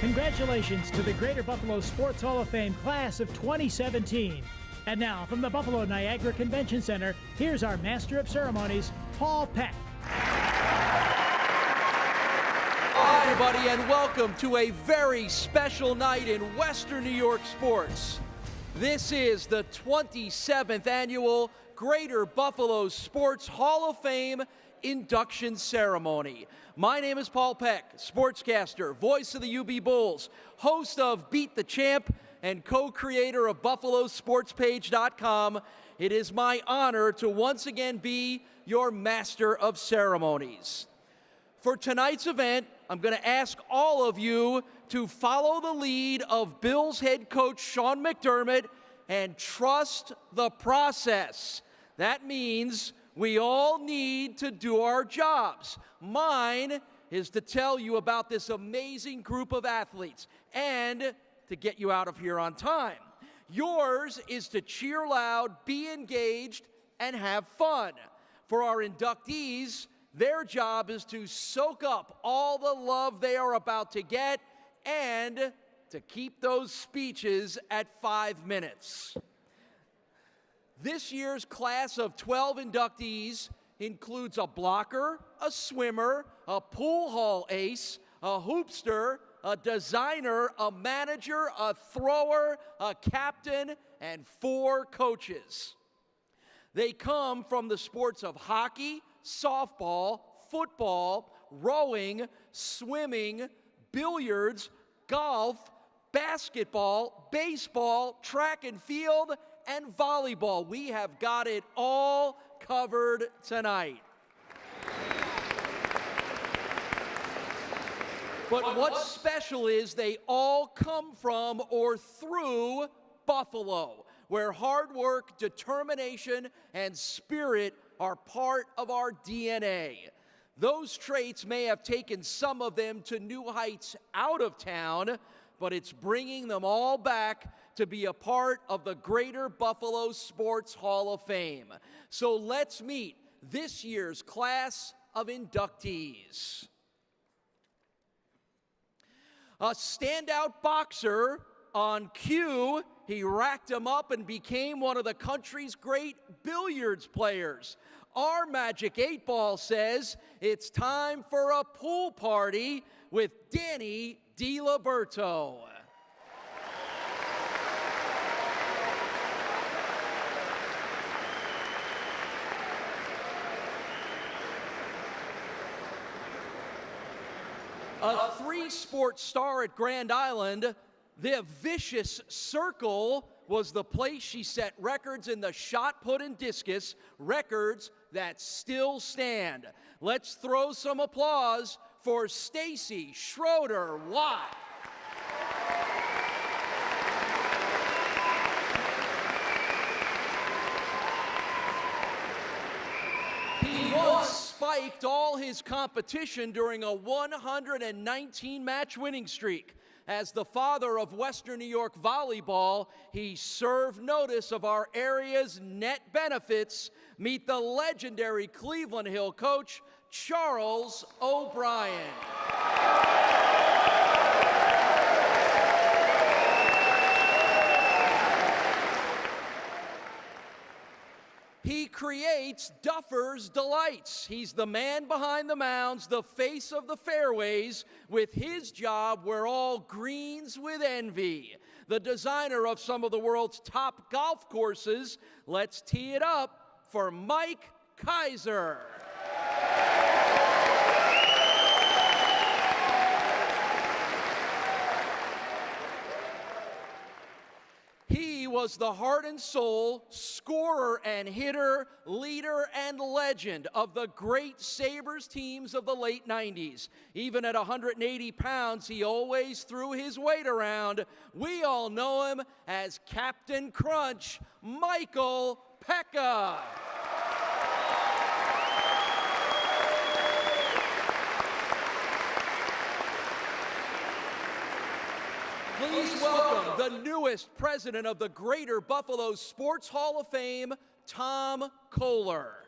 Congratulations to the Greater Buffalo Sports Hall of Fame class of 2017. And now, from the Buffalo Niagara Convention Center, here's our Master of Ceremonies, Paul Peck. Hi, everybody, and welcome to a very special night in Western New York sports. This is the 27th annual Greater Buffalo Sports Hall of Fame induction ceremony. My name is Paul Peck, sportscaster, voice of the UB Bulls, host of Beat the Champ, and co-creator of BuffaloSportsPage.com. It is my honor to once again be your master of ceremonies. For tonight's event, I'm going to ask all of you to follow the lead of Bills head coach Sean McDermott and trust the process. That means we all need to do our jobs. Mine is to tell you about this amazing group of athletes and to get you out of here on time. Yours is to cheer loud, be engaged, and have fun. For our inductees, their job is to soak up all the love they are about to get and to keep those speeches at 5 minutes. This year's class of 12 inductees includes a blocker, a swimmer, a pool hall ace, a hoopster, a designer, a manager, a thrower, a captain, and 4 coaches. They come from the sports of hockey, softball, football, rowing, swimming, billiards, golf, basketball, baseball, track and field, and volleyball. We have got it all covered tonight. But what's special is they all come from or through Buffalo, where hard work, determination, and spirit are part of our DNA. Those traits may have taken some of them to new heights out of town, but it's bringing them all back to be a part of the Greater Buffalo Sports Hall of Fame. So let's meet this year's class of inductees. A standout boxer on cue, he racked him up and became one of the country's great billiards players. Our Magic 8-Ball says it's time for a pool party with Danny DiLiberto. A 3-sport star at Grand Island, the Vicious Circle was the place she set records in the shot put and discus, records that still stand. Let's throw some applause for Stacy Schroeder-Watt. He once spiked all his competition during a 119-match winning streak. As the father of Western New York volleyball, he served notice of our area's net benefits. Meet the legendary Cleveland Hill coach, Charles O'Brien. He creates Duffer's Delights. He's the man behind the mounds, the face of the fairways. With his job, we're all greens with envy. The designer of some of the world's top golf courses. Let's tee it up for Mike Kaiser. He was the heart and soul, scorer and hitter, leader and legend of the great Sabres teams of the late 90s. Even at 180 pounds, he always threw his weight around. We all know him as Captain Crunch, Michael Pekka. Please welcome the newest president of the Greater Buffalo Sports Hall of Fame, Tom Kohler.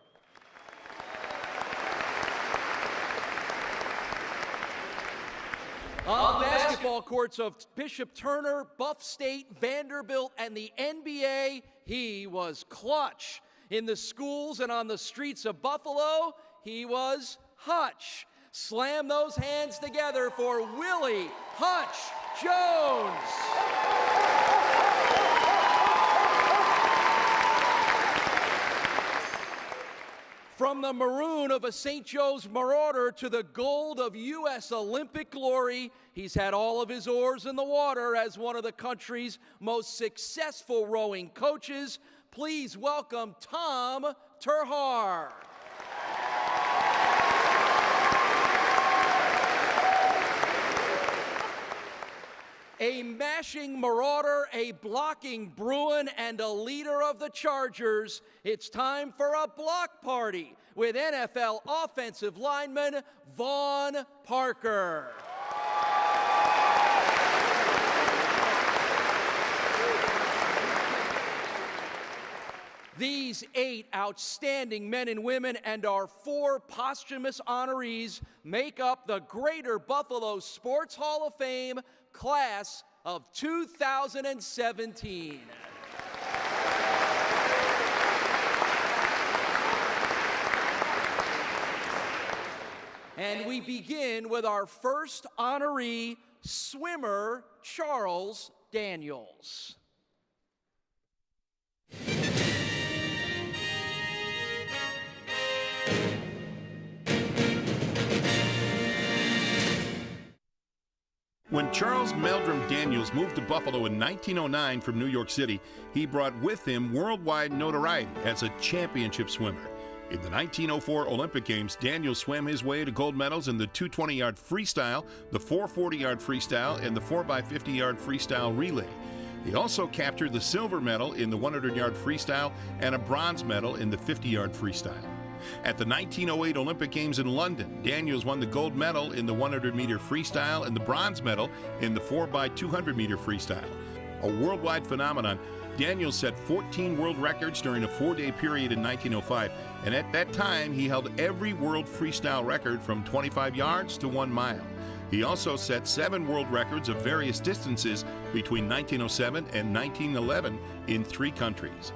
On basketball basketball courts of Bishop Turner, Buff State, Vanderbilt, and the NBA, he was clutch. In the schools and on the streets of Buffalo, he was Hutch. Slam those hands together for Willie Hutch Jones. From the maroon of a St. Joe's Marauder to the gold of U.S. Olympic glory, he's had all of his oars in the water as one of the country's most successful rowing coaches. Please welcome Tom Terhaar. A mashing Marauder, a blocking Bruin, and a leader of the Chargers. It's time for a block party with NFL offensive lineman Vaughn Parker. These 8 outstanding men and women and our 4 posthumous honorees make up the Greater Buffalo Sports Hall of Fame class of 2017. And we begin with our first honoree, swimmer Charles Daniels. When Charles Meldrum Daniels moved to Buffalo in 1909 from New York City, he brought with him worldwide notoriety as a championship swimmer. In the 1904 Olympic Games, Daniels swam his way to gold medals in the 220-yard freestyle, the 440-yard freestyle, and the 4x50-yard freestyle relay. He also captured the silver medal in the 100-yard freestyle and a bronze medal in the 50-yard freestyle. At the 1908 Olympic Games in London, Daniels won the gold medal in the 100-meter freestyle and the bronze medal in the 4x200-meter freestyle. A worldwide phenomenon, Daniels set 14 world records during a 4-day period in 1905, and at that time he held every world freestyle record from 25 yards to 1 mile. He also set 7 world records of various distances between 1907 and 1911 in 3 countries.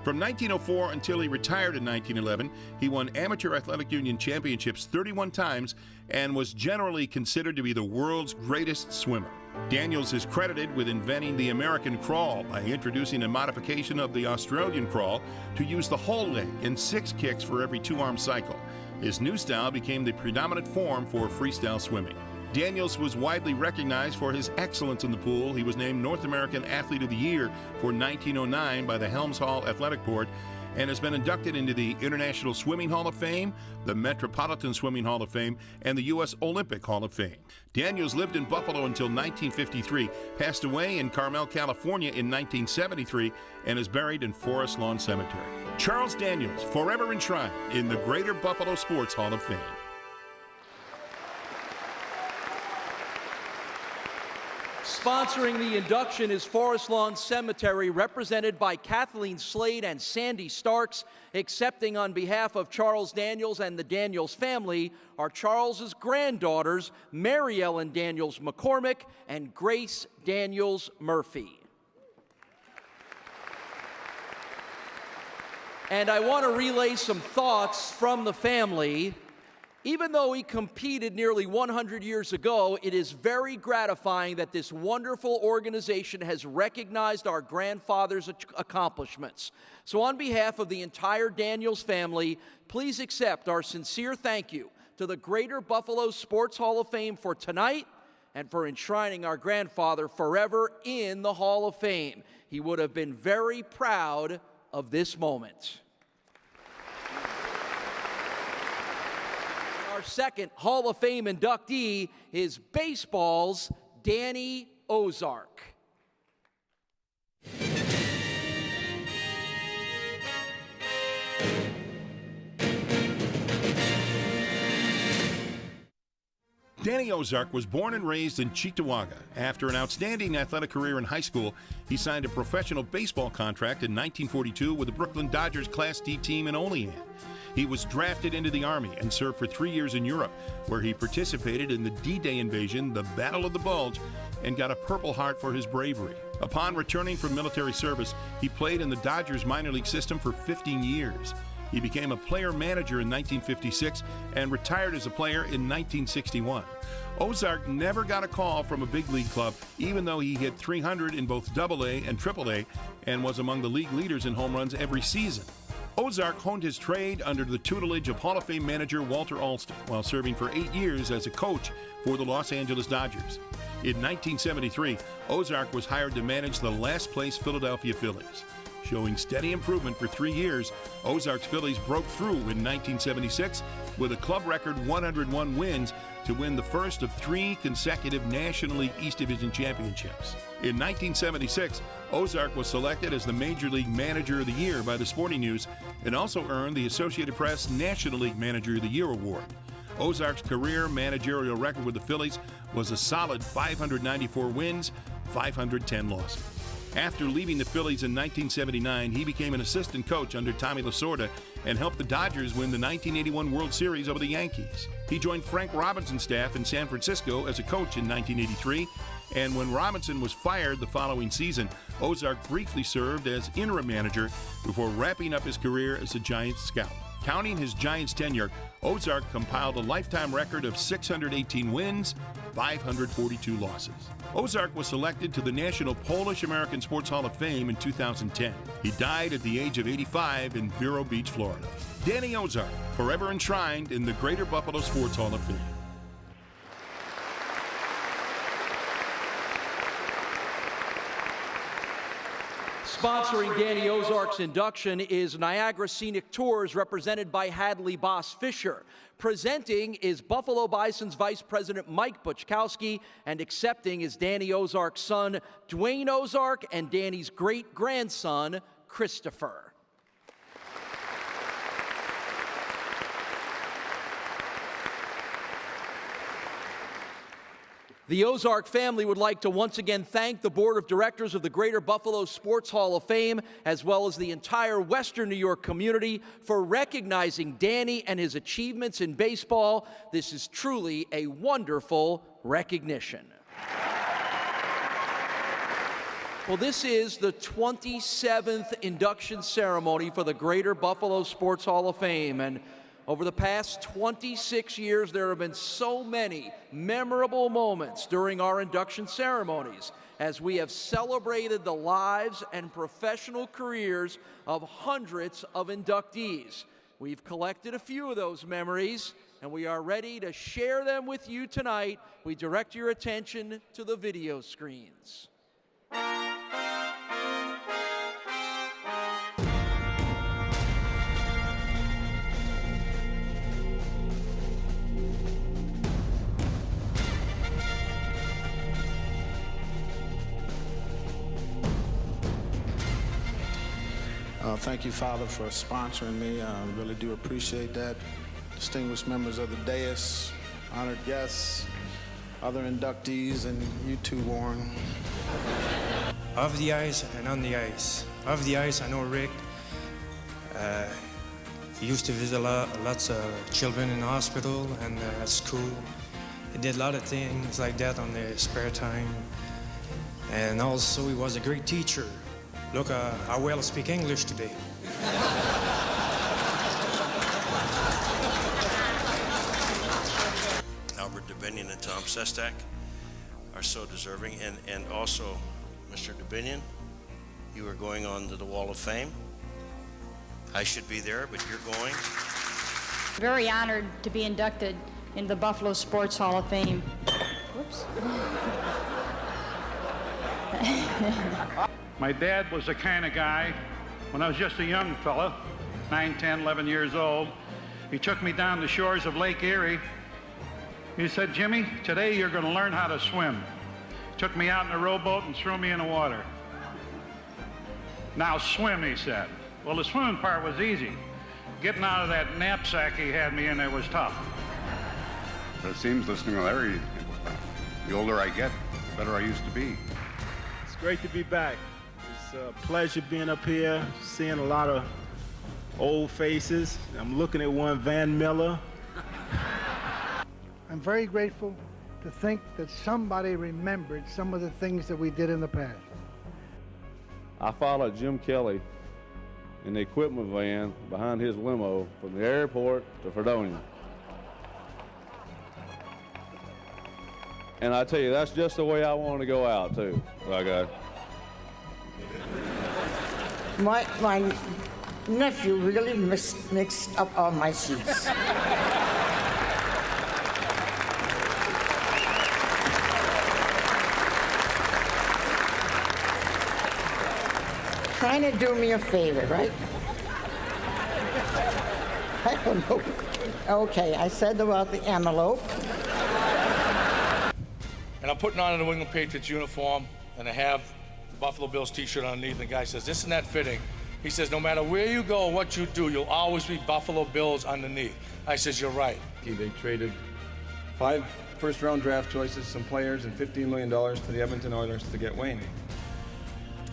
From 1904 until he retired in 1911, he won Amateur Athletic Union championships 31 times and was generally considered to be the world's greatest swimmer. Daniels is credited with inventing the American crawl by introducing a modification of the Australian crawl to use the whole leg in 6 kicks for every 2-arm cycle. His new style became the predominant form for freestyle swimming. Daniels was widely recognized for his excellence in the pool. He was named North American Athlete of the Year for 1909 by the Helms Hall Athletic Board and has been inducted into the International Swimming Hall of Fame, the Metropolitan Swimming Hall of Fame, and the U.S. Olympic Hall of Fame. Daniels lived in Buffalo until 1953, passed away in Carmel, California in 1973, and is buried in Forest Lawn Cemetery. Charles Daniels, forever enshrined in the Greater Buffalo Sports Hall of Fame. Sponsoring the induction is Forest Lawn Cemetery, represented by Kathleen Slade and Sandy Starks. Accepting on behalf of Charles Daniels and the Daniels family are Charles's granddaughters, Mary Ellen Daniels McCormick and Grace Daniels Murphy. And I want to relay some thoughts from the family. Even though he competed nearly 100 years ago, it is very gratifying that this wonderful organization has recognized our grandfather's accomplishments. So on behalf of the entire Daniels family, please accept our sincere thank you to the Greater Buffalo Sports Hall of Fame for tonight and for enshrining our grandfather forever in the Hall of Fame. He would have been very proud of this moment. Our second Hall of Fame inductee is baseball's Danny Ozark. Danny Ozark was born and raised in Cheektowaga. After an outstanding athletic career in high school, he signed a professional baseball contract in 1942 with the Brooklyn Dodgers Class D team in Olean. He was drafted into the Army and served for 3 years in Europe, where he participated in the D-Day invasion, the Battle of the Bulge, and got a Purple Heart for his bravery. Upon returning from military service, he played in the Dodgers minor league system for 15 years. He became a player-manager in 1956 and retired as a player in 1961. Ozark never got a call from a big league club, even though he hit 300 in both AA and AAA and was among the league leaders in home runs every season. Ozark honed his trade under the tutelage of Hall of Fame manager Walter Alston while serving for 8 years as a coach for the Los Angeles Dodgers. In 1973, Ozark was hired to manage the last-place Philadelphia Phillies. Showing steady improvement for 3 years, Ozark's Phillies broke through in 1976 with a club record 101 wins to win the first of 3 consecutive National League East Division championships. In 1976, Ozark was selected as the Major League Manager of the Year by the Sporting News and also earned the Associated Press National League Manager of the Year award. Ozark's career managerial record with the Phillies was a solid 594 wins, 510 losses. After leaving the Phillies in 1979, he became an assistant coach under Tommy Lasorda and helped the Dodgers win the 1981 World Series over the Yankees. He joined Frank Robinson's staff in San Francisco as a coach in 1983, and when Robinson was fired the following season, Ozark briefly served as interim manager before wrapping up his career as a Giants scout. Counting his Giants tenure, Ozark compiled a lifetime record of 618 wins, 542 losses. Ozark was selected to the National Polish-American Sports Hall of Fame in 2010. He died at the age of 85 in Vero Beach, Florida. Danny Ozark, forever enshrined in the Greater Buffalo Sports Hall of Fame. Sponsoring Danny Ozark's induction is Niagara Scenic Tours, represented by Hadley Boss Fisher. Presenting is Buffalo Bison's Vice President Mike Buchkowski, and accepting is Danny Ozark's son, Dwayne Ozark, and Danny's great-grandson, Christopher. The Ozark family would like to once again thank the Board of Directors of the Greater Buffalo Sports Hall of Fame, as well as the entire Western New York community, for recognizing Danny and his achievements in baseball. This is truly a wonderful recognition. Well, this is the 27th induction ceremony for the Greater Buffalo Sports Hall of Fame, and over the past 26 years, there have been so many memorable moments during our induction ceremonies as we have celebrated the lives and professional careers of hundreds of inductees. We've collected a few of those memories, and we are ready to share them with you tonight. We direct your attention to the video screens. Thank you, Father, for sponsoring me. I really do appreciate that. Distinguished members of the dais, honored guests, other inductees, and you too, Warren. Off the ice and on the ice. Off the ice, I know Rick. He used to visit lots of children in the hospital and at school. He did a lot of things like that on his spare time. And also, he was a great teacher. Look how well I speak English today. Albert Dubinian and Tom Sestak are so deserving, and also Mr. Dubinian, you are going on to the Wall of Fame. I should be there, but you're going. Very honored to be inducted into the Buffalo Sports Hall of Fame. Whoops. My dad was the kind of guy, when I was just a young fella, 9, 10, 11 years old, he took me down the shores of Lake Erie. He said, "Jimmy, today you're going to learn how to swim." Took me out in a rowboat and threw me in the water. "Now swim," he said. Well, the swimming part was easy. Getting out of that knapsack he had me in there was tough. But it seems, listening to Larry, the older I get, the better I used to be. It's great to be back. It's a pleasure being up here, seeing a lot of old faces. I'm looking at one, Van Miller. I'm very grateful to think that somebody remembered some of the things that we did in the past. I followed Jim Kelly in the equipment van behind his limo from the airport to Fredonia. And I tell you, that's just the way I want to go out, too. Okay. My nephew really mixed up all my sheets. Trying to do me a favor, right? I don't know. Okay, I said about the envelope. And I'm putting on a New England Patriots uniform, and I have the Buffalo Bills t-shirt underneath, and the guy says, "Isn't that fitting?" He says, "No matter where you go, what you do, you'll always be Buffalo Bills underneath." I says, "You're right." They traded 5 first-round draft choices, some players, and $15 million to the Edmonton Oilers to get Wayne.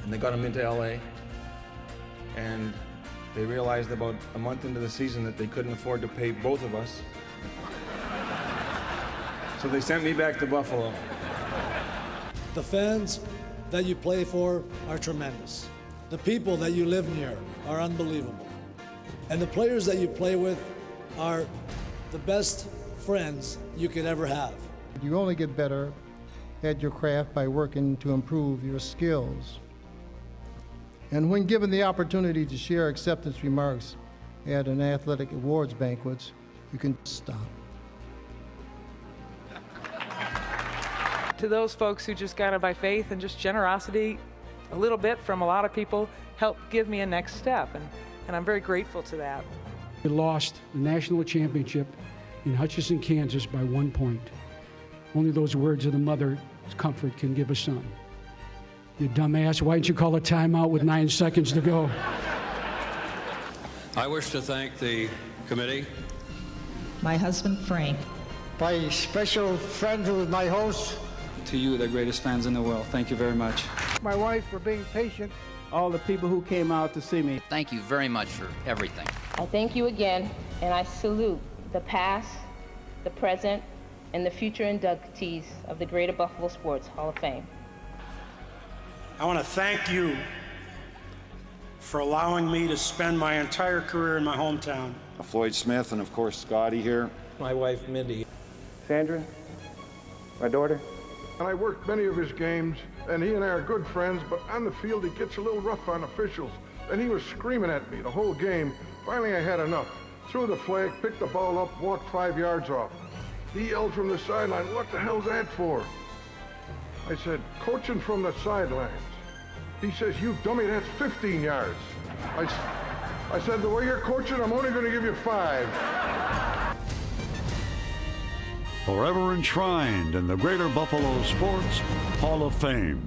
And they got him into LA, and they realized about a month into the season that they couldn't afford to pay both of us. So they sent me back to Buffalo. The fans that you play for are tremendous. The people that you live near are unbelievable. And the players that you play with are the best friends you could ever have. You only get better at your craft by working to improve your skills. And when given the opportunity to share acceptance remarks at an athletic awards banquet, you can stop. To those folks who just got it by faith and just generosity, a little bit from a lot of people, helped give me a next step, and I'm very grateful to that. We lost the national championship in Hutchinson, Kansas by 1 point. Only those words of the mother's comfort can give a son. You dumbass, why didn't you call a timeout with 9 seconds to go? I wish to thank the committee. My husband, Frank. My special friend who is my host. To you, the greatest fans in the world. Thank you very much. My wife for being patient. All the people who came out to see me. Thank you very much for everything. I thank you again, and I salute the past, the present, and the future inductees of the Greater Buffalo Sports Hall of Fame. I want to thank you for allowing me to spend my entire career in my hometown. Floyd Smith and, of course, Scotty here. My wife, Mindy. Sandra, my daughter. And I worked many of his games, and he and I are good friends, but on the field he gets a little rough on officials. And he was screaming at me the whole game. Finally I had enough. Threw the flag, picked the ball up, walked 5 yards off. He yelled from the sideline, "What the hell's that for?" I said, "Coaching from the sidelines." He says, "You dummy, that's 15 yards. I said, "The way you're coaching, I'm only going to give you 5. Forever enshrined in the Greater Buffalo Sports Hall of Fame.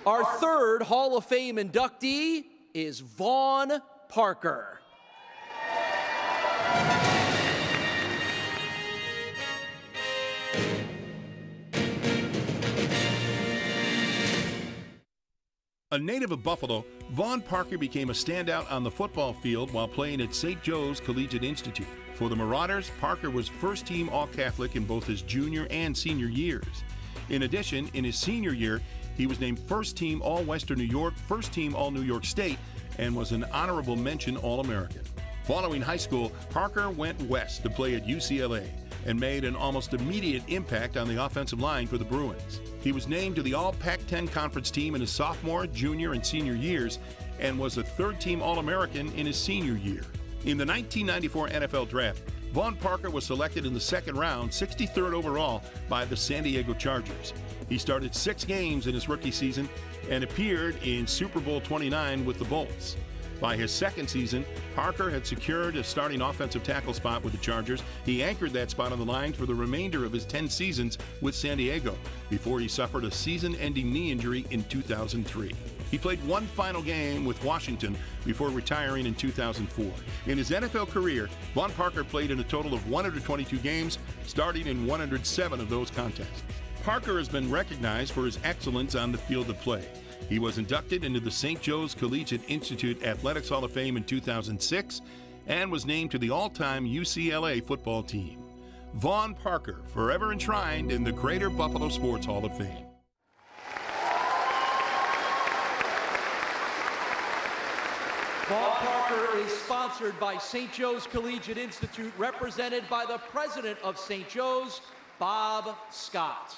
Our third Hall of Fame inductee is Vaughn Parker. A native of Buffalo, Vaughn Parker became a standout on the football field while playing at St. Joe's Collegiate Institute. For the Marauders, Parker was first-team All-Catholic in both his junior and senior years. In addition, in his senior year, he was named first-team All-Western New York, first-team All-New York State, and was an honorable mention All-American. Following high school, Parker went west to play at UCLA and made an almost immediate impact on the offensive line for the Bruins. He was named to the All-Pac-10 Conference team in his sophomore, junior, and senior years, and was a third-team All-American in his senior year. In the 1994 NFL Draft, Vaughn Parker was selected in the second round, 63rd overall, by the San Diego Chargers. He started 6 games in his rookie season and appeared in Super Bowl 29 with the Bolts. By his second season, Parker had secured a starting offensive tackle spot with the Chargers. He anchored that spot on the line for the remainder of his 10 seasons with San Diego before he suffered a season-ending knee injury in 2003. He played one final game with Washington before retiring in 2004. In his NFL career, Vaughn Parker played in a total of 122 games, starting in 107 of those contests. Parker has been recognized for his excellence on the field of play. He was inducted into the St. Joe's Collegiate Institute Athletics Hall of Fame in 2006 and was named to the all-time UCLA football team. Vaughn Parker, forever enshrined in the Greater Buffalo Sports Hall of Fame. Vaughn Parker is sponsored by St. Joe's Collegiate Institute, represented by the president of St. Joe's, Bob Scott.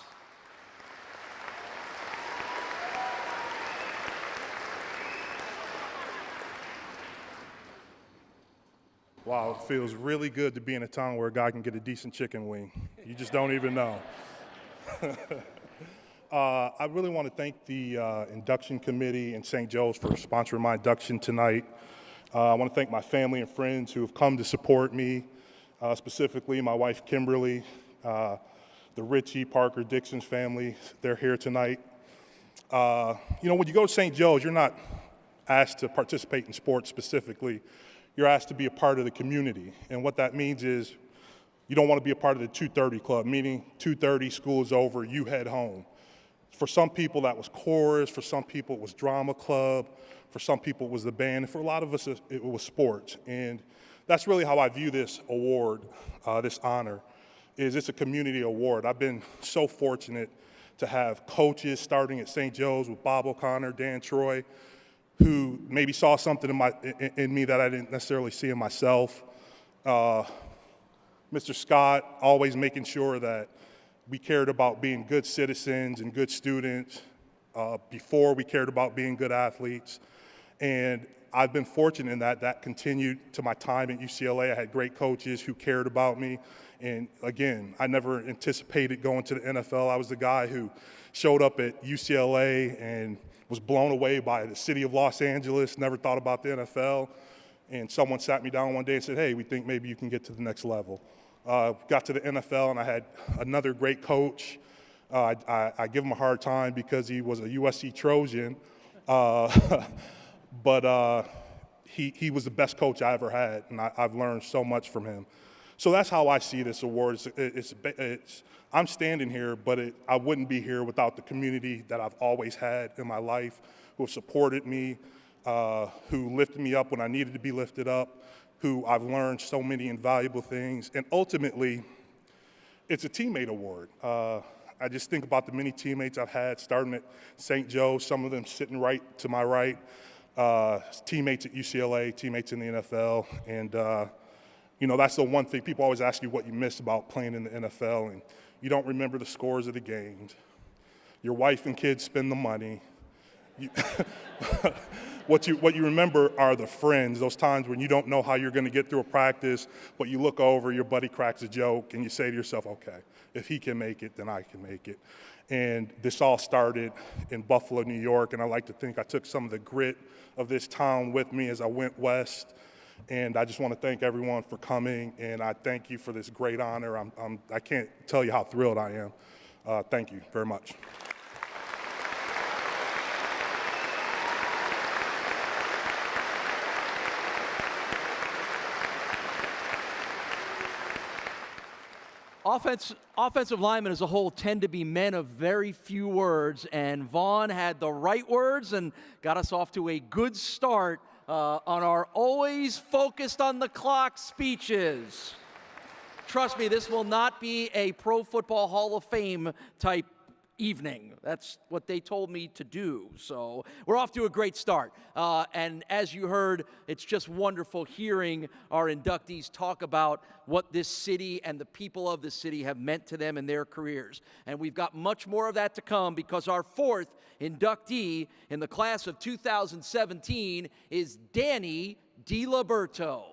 Wow, it feels really good to be in a town where a guy can get a decent chicken wing. You just don't even know. I really want to thank the induction committee and St. Joe's for sponsoring my induction tonight. I want to thank my family and friends who have come to support me, specifically my wife Kimberly, the Ritchie, Parker, Dixon's family. They're here tonight. When you go to St. Joe's, you're not asked to participate in sports specifically. You're asked to be a part of the community. And what that means is you don't want to be a part of the 2:30 club, meaning 2:30, school is over, you head home. For some people, that was chorus. For some people, it was drama club. For some people, it was the band. And for a lot of us, it was sports. And that's really how I view this award, this honor, is it's a community award. I've been so fortunate to have coaches starting at St. Joe's with Bob O'Connor, Dan Troy, who maybe saw something in me that I didn't necessarily see in myself. Mr. Scott, always making sure that we cared about being good citizens and good students before we cared about being good athletes. And I've been fortunate in that continued to my time at UCLA. I had great coaches who cared about me. And again, I never anticipated going to the NFL. I was the guy who showed up at UCLA and was blown away by the city of Los Angeles, never thought about the NFL. And someone sat me down one day and said, hey, we think maybe you can get to the next level. Got to the NFL and I had another great coach. I give him a hard time because he was a USC Trojan, but he was the best coach I ever had, and I've learned so much from him. So that's how I see this award. I'm standing here, but I wouldn't be here without the community that I've always had in my life, who have supported me, who lifted me up when I needed to be lifted up, who I've learned so many invaluable things. And ultimately, it's a teammate award. I just think about the many teammates I've had starting at St. Joe, some of them sitting right to my right, teammates at UCLA, teammates in the NFL. And, that's the one thing. People always ask you what you miss about playing in the NFL, and you don't remember the scores of the games. Your wife and kids spend the money. What you remember are the friends, those times when you don't know how you're going to get through a practice, but you look over, your buddy cracks a joke, and you say to yourself, okay, if he can make it, then I can make it. And this all started in Buffalo, New York, and I like to think I took some of the grit of this town with me as I went west. And I just want to thank everyone for coming, and I thank you for this great honor. I can't tell you how thrilled I am. Thank you very much. Offensive linemen as a whole tend to be men of very few words, and Vaughn had the right words and got us off to a good start on our always focused on the clock speeches. Trust me, this will not be a Pro Football Hall of Fame type evening. That's what they told me to do. So we're off to a great start. And as you heard, it's just wonderful hearing our inductees talk about what this city and the people of the city have meant to them in their careers. And we've got much more of that to come because our fourth inductee in the class of 2017 is Danny DiLiberto.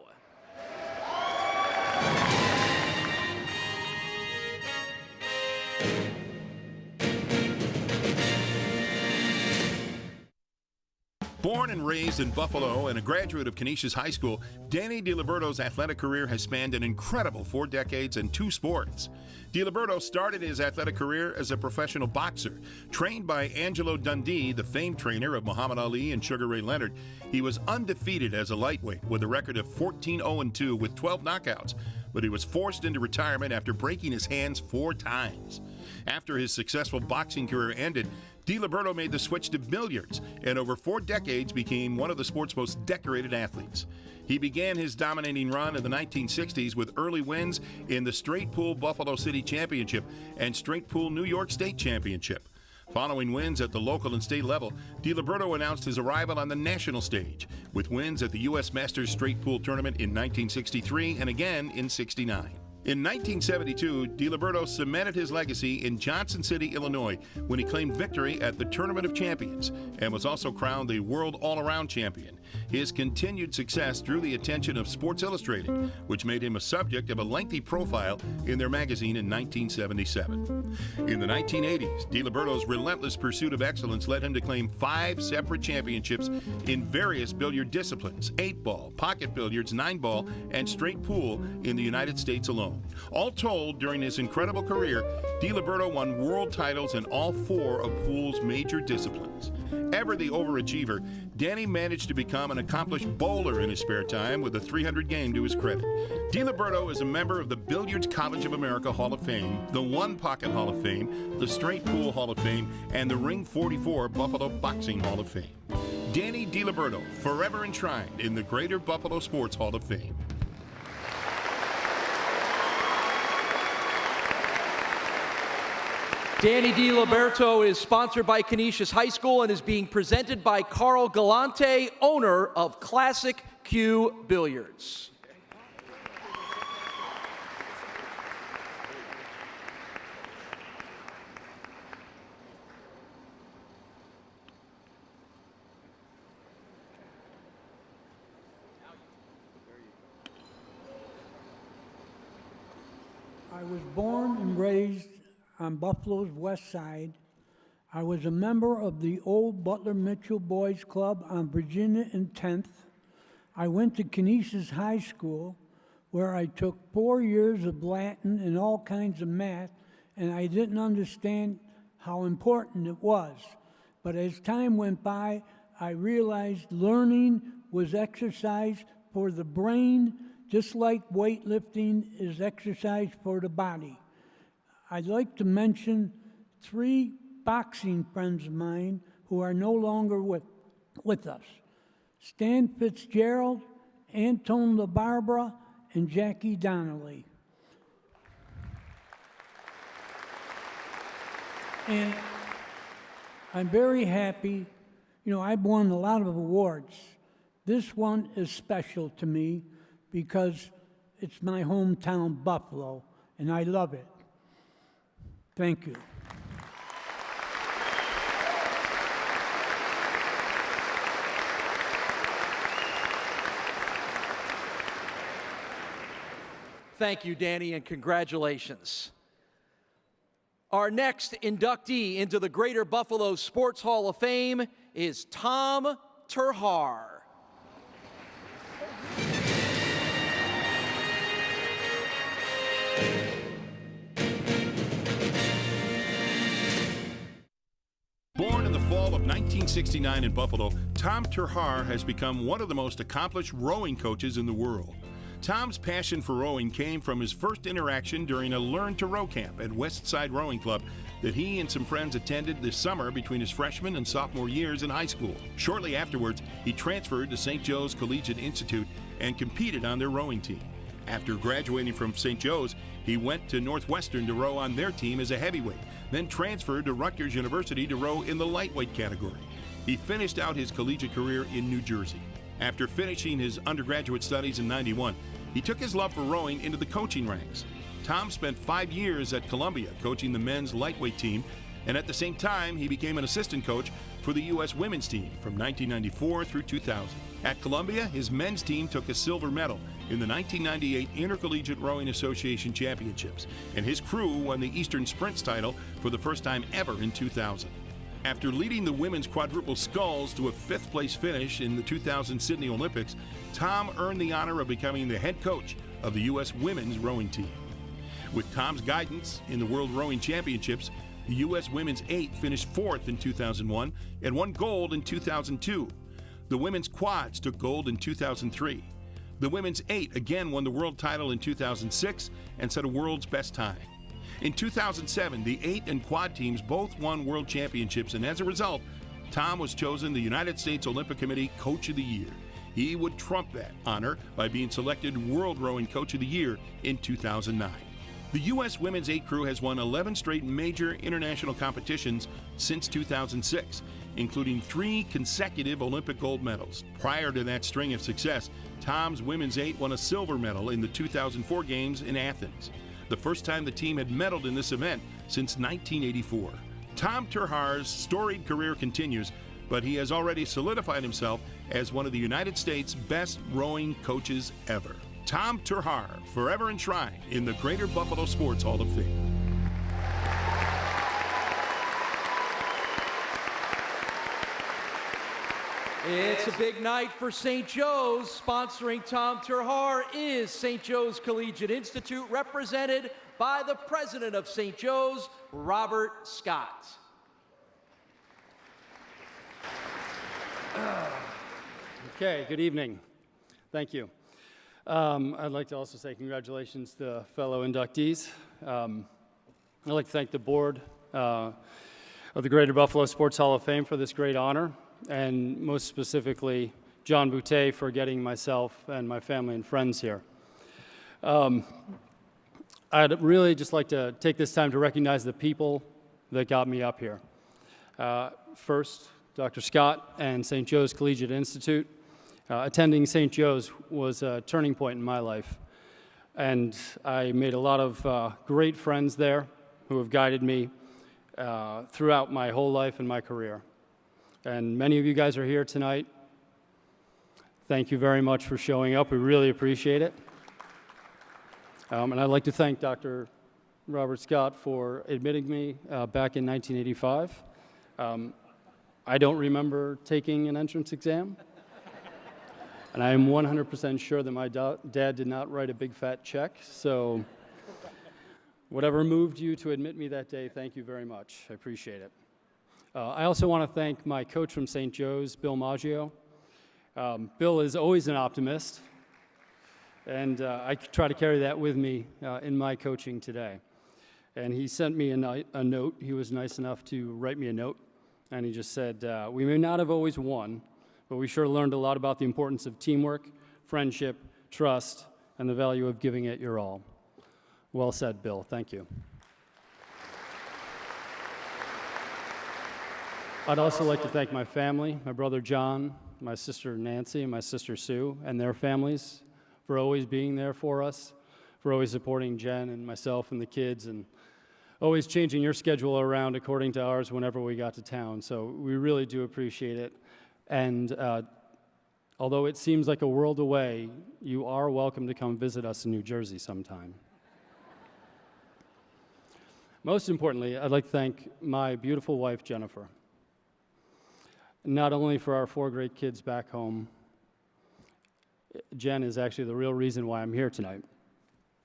Born and raised in Buffalo and a graduate of Canisius High School, Danny DiLiberto's athletic career has spanned an incredible 4 decades and 2 sports. DiLiberto started his athletic career as a professional boxer. Trained by Angelo Dundee, the famed trainer of Muhammad Ali and Sugar Ray Leonard, he was undefeated as a lightweight with a record of 14-0-2 with 12 knockouts, but he was forced into retirement after breaking his hands 4 times. After his successful boxing career ended, DiLiberto made the switch to billiards and over 4 decades became one of the sport's most decorated athletes. He began his dominating run in the 1960s with early wins in the Straight Pool Buffalo City Championship and Straight Pool New York State Championship. Following wins at the local and state level, DiLiberto announced his arrival on the national stage with wins at the U.S. Masters Straight Pool Tournament in 1963 and again in '69. In 1972, DiLiberto cemented his legacy in Johnson City, Illinois, when he claimed victory at the Tournament of Champions and was also crowned the World All-Around Champion. His continued success drew the attention of Sports Illustrated, which made him a subject of a lengthy profile in their magazine in 1977. In the 1980s, DiLiberto's relentless pursuit of excellence led him to claim 5 separate championships in various billiard disciplines: 8-ball, pocket billiards, 9-ball, and straight pool in the United States alone. All told, during his incredible career, DiLiberto won world titles in all 4 of pool's major disciplines. Ever the overachiever, Danny managed to become an accomplished bowler in his spare time with a 300 game to his credit. DiLiberto is a member of the Billiards College of America Hall of Fame, the One Pocket Hall of Fame, the Straight Pool Hall of Fame, and the Ring 44 Buffalo Boxing Hall of Fame. Danny DiLiberto, forever enshrined in the Greater Buffalo Sports Hall of Fame. Danny DiLiberto is sponsored by Canisius High School and is being presented by Carl Galante, owner of Classic Q Billiards. I was born and raised on Buffalo's west side. I was a member of the old Butler Mitchell Boys Club on Virginia and 10th. I went to Canisius High School, where I took 4 years of Latin and all kinds of math, and I didn't understand how important it was. But as time went by, I realized learning was exercise for the brain, just like weightlifting is exercise for the body. I'd like to mention 3 boxing friends of mine who are no longer with us: Stan Fitzgerald, Anton LaBarbera, and Jackie Donnelly. And I'm very happy. You know, I've won a lot of awards. This one is special to me because it's my hometown, Buffalo, and I love it. Thank you. Thank you, Danny, and congratulations. Our next inductee into the Greater Buffalo Sports Hall of Fame is Tom Terhaar. Born in the fall of 1969 in Buffalo, Tom Terhaar has become one of the most accomplished rowing coaches in the world. Tom's passion for rowing came from his first interaction during a Learn to Row camp at West Side Rowing Club that he and some friends attended this summer between his freshman and sophomore years in high school. Shortly afterwards, he transferred to St. Joe's Collegiate Institute and competed on their rowing team. After graduating from St. Joe's, he went to Northwestern to row on their team as a heavyweight, then transferred to Rutgers University to row in the lightweight category. He finished out his collegiate career in New Jersey. After finishing his undergraduate studies in '91, he took his love for rowing into the coaching ranks. Tom spent 5 years at Columbia coaching the men's lightweight team, and at the same time, he became an assistant coach for the U.S. women's team from 1994 through 2000. At Columbia, his men's team took a silver medal in the 1998 Intercollegiate Rowing Association Championships, and his crew won the Eastern Sprints title for the first time ever in 2000. After leading the women's quadruple sculls to a 5th place finish in the 2000 Sydney Olympics, Tom earned the honor of becoming the head coach of the U.S. women's rowing team. With Tom's guidance in the World Rowing Championships, the U.S. women's 8 finished 4th in 2001 and won gold in 2002. The women's quads took gold in 2003. The women's 8 again won the world title in 2006 and set a world's best time. In 2007, the 8 and quad teams both won world championships, and as a result, Tom was chosen the United States Olympic Committee Coach of the Year. He would trump that honor by being selected World Rowing Coach of the Year in 2009. The U.S. Women's 8 crew has won 11 straight major international competitions since 2006, including 3 consecutive Olympic gold medals. Prior to that string of success, Tom's Women's 8 won a silver medal in the 2004 Games in Athens, the first time the team had medaled in this event since 1984. Tom Terhaar's storied career continues, but he has already solidified himself as one of the United States' best rowing coaches ever. Tom Terhaar, forever enshrined in the Greater Buffalo Sports Hall of Fame. It's a big night for St. Joe's. Sponsoring Tom Terhaar is St. Joe's Collegiate Institute, represented by the president of St. Joe's, Robert Scott. Okay, good evening. Thank you. I'd like to also say congratulations to fellow inductees. I'd like to thank the board of the Greater Buffalo Sports Hall of Fame for this great honor, and most specifically, John Boutte for getting myself and my family and friends here. I'd really just like to take this time to recognize the people that got me up here. First, Dr. Scott and St. Joe's Collegiate Institute. Attending St. Joe's was a turning point in my life, and I made a lot of great friends there who have guided me throughout my whole life and my career. And many of you guys are here tonight. Thank you very much for showing up. We really appreciate it. And I'd like to thank Dr. Robert Scott for admitting me back in 1985. I don't remember taking an entrance exam. And I am 100% sure that my dad did not write a big fat check. So whatever moved you to admit me that day, thank you very much. I appreciate it. I also want to thank my coach from St. Joe's, Bill Maggio. Bill is always an optimist, and I try to carry that with me in my coaching today. And he sent me a note. He was nice enough to write me a note, and he just said, we may not have always won, but we sure learned a lot about the importance of teamwork, friendship, trust, and the value of giving it your all. Well said, Bill. Thank you. I'd also like to thank my family, my brother John, my sister Nancy, and my sister Sue, and their families for always being there for us, for always supporting Jen and myself and the kids, and always changing your schedule around according to ours whenever we got to town. So we really do appreciate it. And although it seems like a world away, you are welcome to come visit us in New Jersey sometime. Most importantly, I'd like to thank my beautiful wife, Jennifer. Not only for our 4 great kids back home, Jen is actually the real reason why I'm here tonight.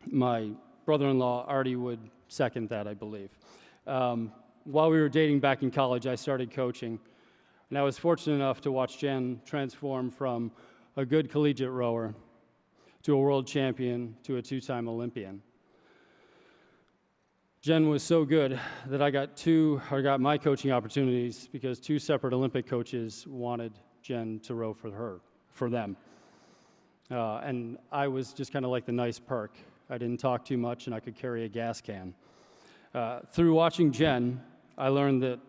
My brother-in-law, Artie, would second that, I believe. While we were dating back in college, I started coaching, and I was fortunate enough to watch Jen transform from a good collegiate rower to a world champion to a 2-time Olympian. Jen was so good that I got my coaching opportunities because 2 separate Olympic coaches wanted Jen to row for them. And I was just kind of like the nice perk. I didn't talk too much, and I could carry a gas can. Through watching Jen, I learned that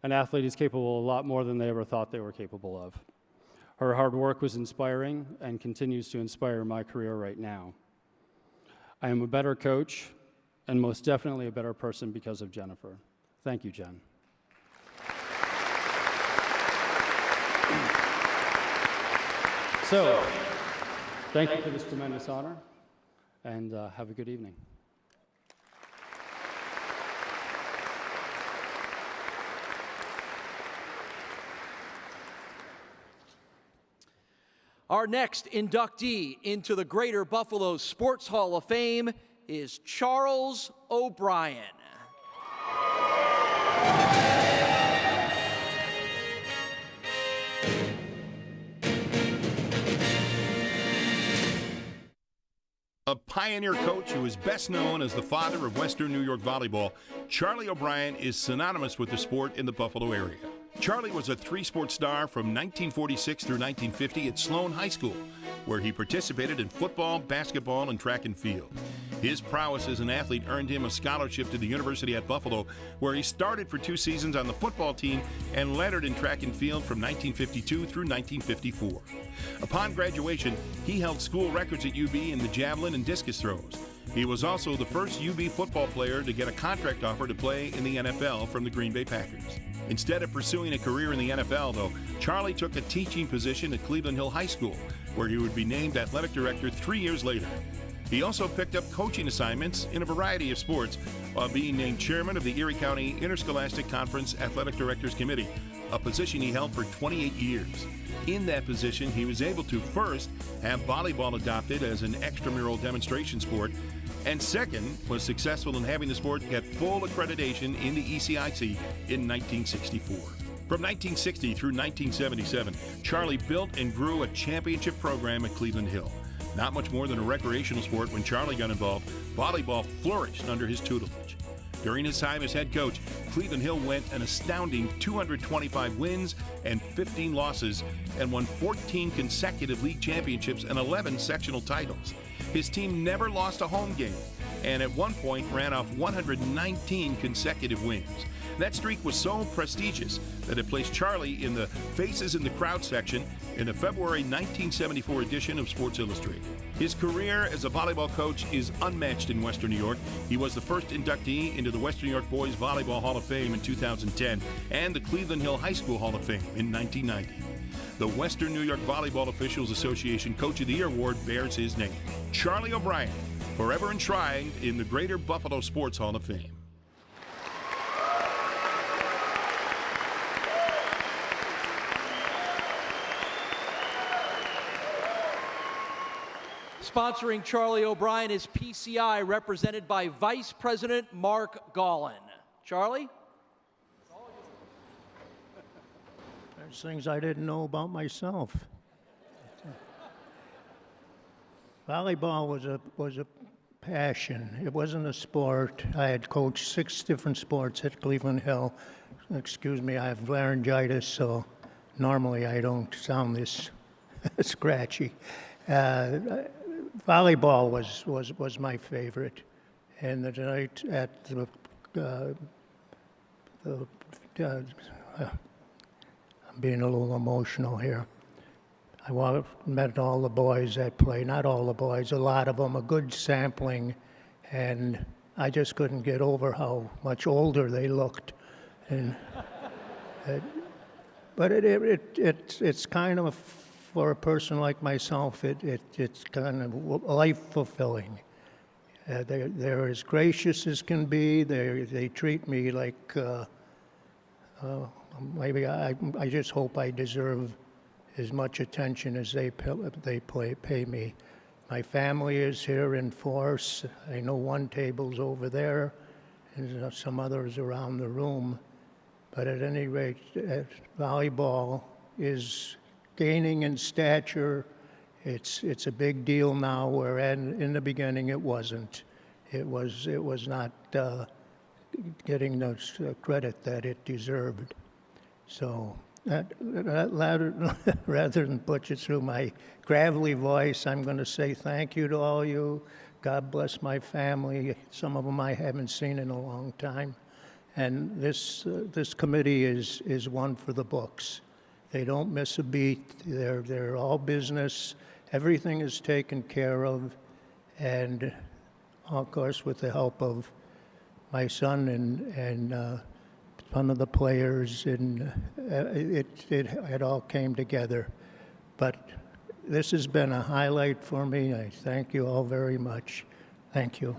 an athlete is capable of a lot more than they ever thought they were capable of. Her hard work was inspiring and continues to inspire my career right now. I am a better coach, and most definitely a better person because of Jennifer. Thank you, Jen. So, thank you for this tremendous honor, and have a good evening. Our next inductee into the Greater Buffalo Sports Hall of Fame is Charles O'Brien. A A pioneer coach who is best known as the father of Western New York volleyball, Charlie O'Brien is synonymous with the sport in the Buffalo area. Charlie was a three-sport star from 1946 through 1950 at Sloan High School, where he participated in football, basketball, and track and field. His prowess as an athlete earned him a scholarship to the University at Buffalo, where he started for 2 seasons on the football team and lettered in track and field from 1952 through 1954. Upon graduation, he held school records at UB in the javelin and discus throws. He was also the first UB football player to get a contract offer to play in the NFL from the Green Bay Packers. Instead of pursuing a career in the NFL, though, Charlie took a teaching position at Cleveland Hill High School, where he would be named athletic director 3 years later. He also picked up coaching assignments in a variety of sports, while being named chairman of the Erie County Interscholastic Conference Athletic Directors Committee, a position he held for 28 years. In that position, he was able to first have volleyball adopted as an extramural demonstration sport, and second, was successful in having the sport get full accreditation in the ECIC in 1964. From 1960 through 1977, Charlie built and grew a championship program at Cleveland Hill. Not much more than a recreational sport when Charlie got involved, volleyball flourished under his tutelage. During his time as head coach, Cleveland Hill went an astounding 225 wins and 15 losses and won 14 consecutive league championships and 11 sectional titles. His team never lost a home game and at one point ran off 119 consecutive wins. That streak was so prestigious that it placed Charlie in the Faces in the Crowd section in the February 1974 edition of Sports Illustrated. His career as a volleyball coach is unmatched in Western New York. He was the first inductee into the Western New York Boys Volleyball Hall of Fame in 2010 and the Cleveland Hill High School Hall of Fame in 1990. The Western New York Volleyball Officials Association Coach of the Year Award bears his name. Charlie O'Brien, forever enshrined in the Greater Buffalo Sports Hall of Fame. Sponsoring Charlie O'Brien is PCI, represented by Vice President Mark Gallen. Charlie? There's things I didn't know about myself. Volleyball was a passion. It wasn't a sport. I had coached 6 different sports at Cleveland Hill. Excuse me, I have laryngitis, so normally I don't sound this scratchy. Volleyball was my favorite, and the night at I'm being a little emotional here. I met all the boys that play, not all the boys, a lot of them, a good sampling, and I just couldn't get over how much older they looked. And but it's kind of, for a person like myself, it's kind of life-fulfilling. They're as gracious as can be. They treat me like, maybe I just hope I deserve as much attention as they pay me. My family is here in force. I know one table's over there, and some others around the room. But at any rate, volleyball is gaining in stature. It's a big deal now, where in the beginning it wasn't. It was not getting the credit that it deserved. So rather than put you through my gravelly voice, I'm going to say thank you to all you. God bless my family. Some of them I haven't seen in a long time. And this committee is one for the books. They don't miss a beat. They're all business. Everything is taken care of, and of course with the help of my son and one of the players, and it all came together. But this has been a highlight for me. I thank you all very much. Thank you.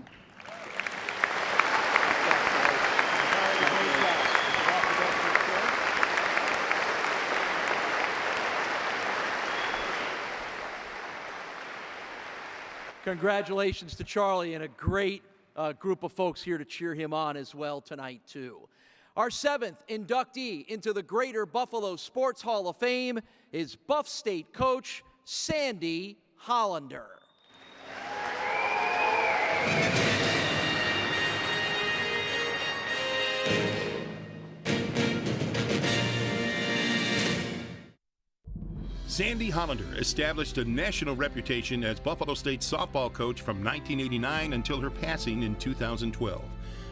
Congratulations to Charlie, and a great group of folks here to cheer him on as well tonight, too. Our 7th inductee into the Greater Buffalo Sports Hall of Fame is Buff State coach Sandy Hollander. Sandy Hollander established a national reputation as Buffalo State's softball coach from 1989 until her passing in 2012.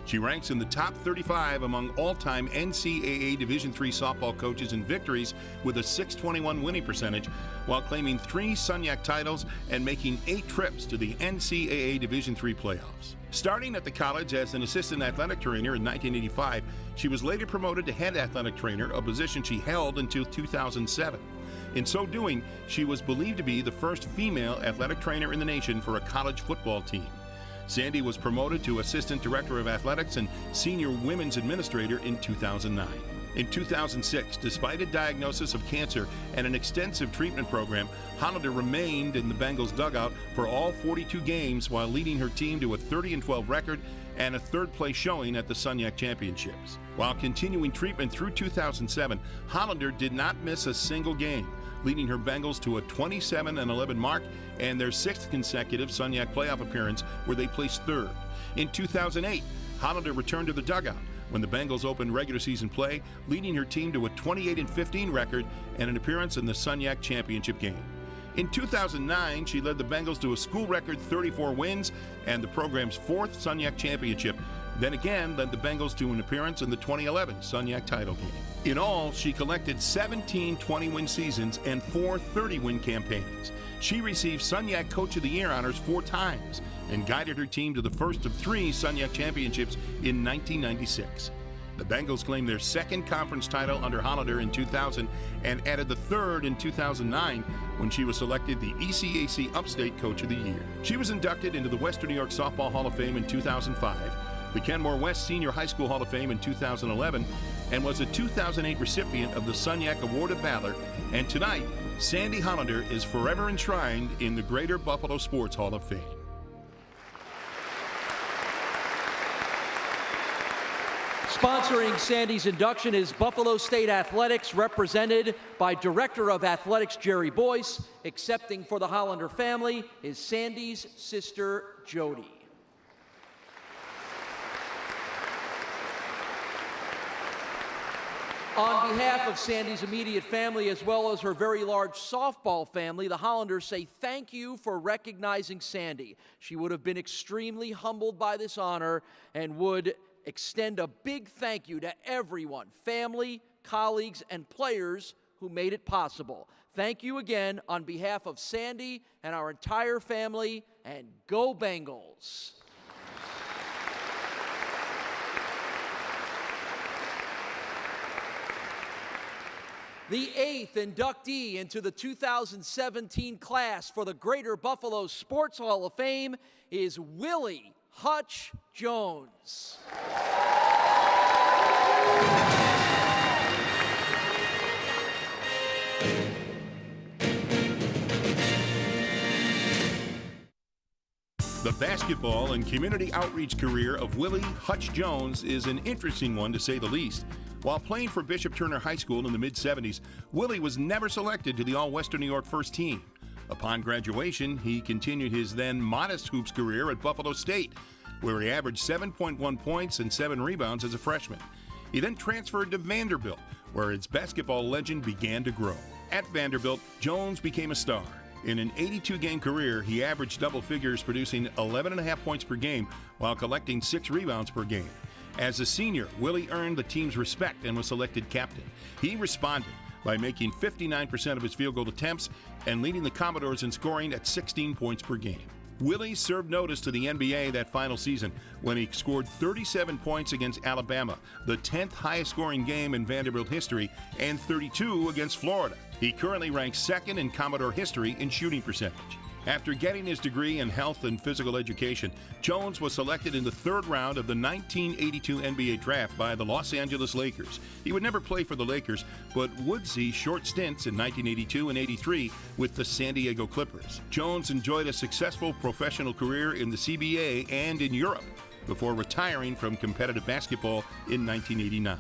She ranks in the top 35 among all-time NCAA Division III softball coaches in victories with a .621 winning percentage, while claiming 3 SUNYAC titles and making 8 trips to the NCAA Division III playoffs. Starting at the college as an assistant athletic trainer in 1985, she was later promoted to head athletic trainer, a position she held until 2007. In so doing, she was believed to be the first female athletic trainer in the nation for a college football team. Sandy was promoted to Assistant Director of Athletics and Senior Women's Administrator in 2009. In 2006, despite a diagnosis of cancer and an extensive treatment program, Hollander remained in the Bengals dugout for all 42 games while leading her team to a 30-12 record and a third-place showing at the SUNYAC Championships. While continuing treatment through 2007, Hollander did not miss a single game, leading her Bengals to a 27-11 mark and their 6th consecutive SUNYAC playoff appearance where they placed third. In 2008, Hollander returned to the dugout when the Bengals opened regular season play, leading her team to a 28-15 record and an appearance in the SUNYAC Championship game. In 2009, she led the Bengals to a school record 34 wins and the program's 4th SUNYAC championship, then again led the Bengals to an appearance in the 2011 SUNYAC title game. In all, she collected 17 20-win seasons and 4 30-win campaigns. She received SUNYAC Coach of the Year honors 4 times and guided her team to the first of 3 SUNYAC championships in 1996. The Bengals claimed their 2nd conference title under Hollander in 2000 and added the 3rd in 2009 when she was selected the ECAC Upstate Coach of the Year. She was inducted into the Western New York Softball Hall of Fame in 2005, the Kenmore West Senior High School Hall of Fame in 2011, and was a 2008 recipient of the SUNYAC Award of Valor. And tonight, Sandy Hollander is forever enshrined in the Greater Buffalo Sports Hall of Fame. Sponsoring Sandy's induction is Buffalo State Athletics, represented by Director of Athletics Jerry Boyce. Accepting for the Hollander family is Sandy's sister, Jody. On behalf of Sandy's immediate family, as well as her very large softball family, the Hollanders say thank you for recognizing Sandy. She would have been extremely humbled by this honor and would extend a big thank you to everyone, family, colleagues, and players who made it possible. Thank you again on behalf of Sandy and our entire family, and go Bengals! The 8th inductee into the 2017 class for the Greater Buffalo Sports Hall of Fame is Willie Hutch Jones. The basketball and community outreach career of Willie Hutch Jones is an interesting one, to say the least. While playing for Bishop Turner High School in the mid-'70s, Willie was never selected to the All-Western New York first team. Upon graduation, he continued his then modest hoops career at Buffalo State, where he averaged 7.1 points and 7 rebounds as a freshman. He then transferred to Vanderbilt, where his basketball legend began to grow. At Vanderbilt, Jones became a star. In an 82-game career, he averaged double figures, producing 11.5 points per game while collecting 6 rebounds per game. As a senior, Willie earned the team's respect and was selected captain. He responded by making 59% of his field goal attempts and leading the Commodores in scoring at 16 points per game. Willie served notice to the NBA that final season when he scored 37 points against Alabama, the 10th highest scoring game in Vanderbilt history, and 32 against Florida. He currently ranks 2nd in Commodore history in shooting percentage. After getting his degree in health and physical education, Jones was selected in the 3rd round of the 1982 NBA draft by the Los Angeles Lakers. He would never play for the Lakers, but would see short stints in 1982 and 83 with the San Diego Clippers. Jones enjoyed a successful professional career in the CBA and in Europe before retiring from competitive basketball in 1989.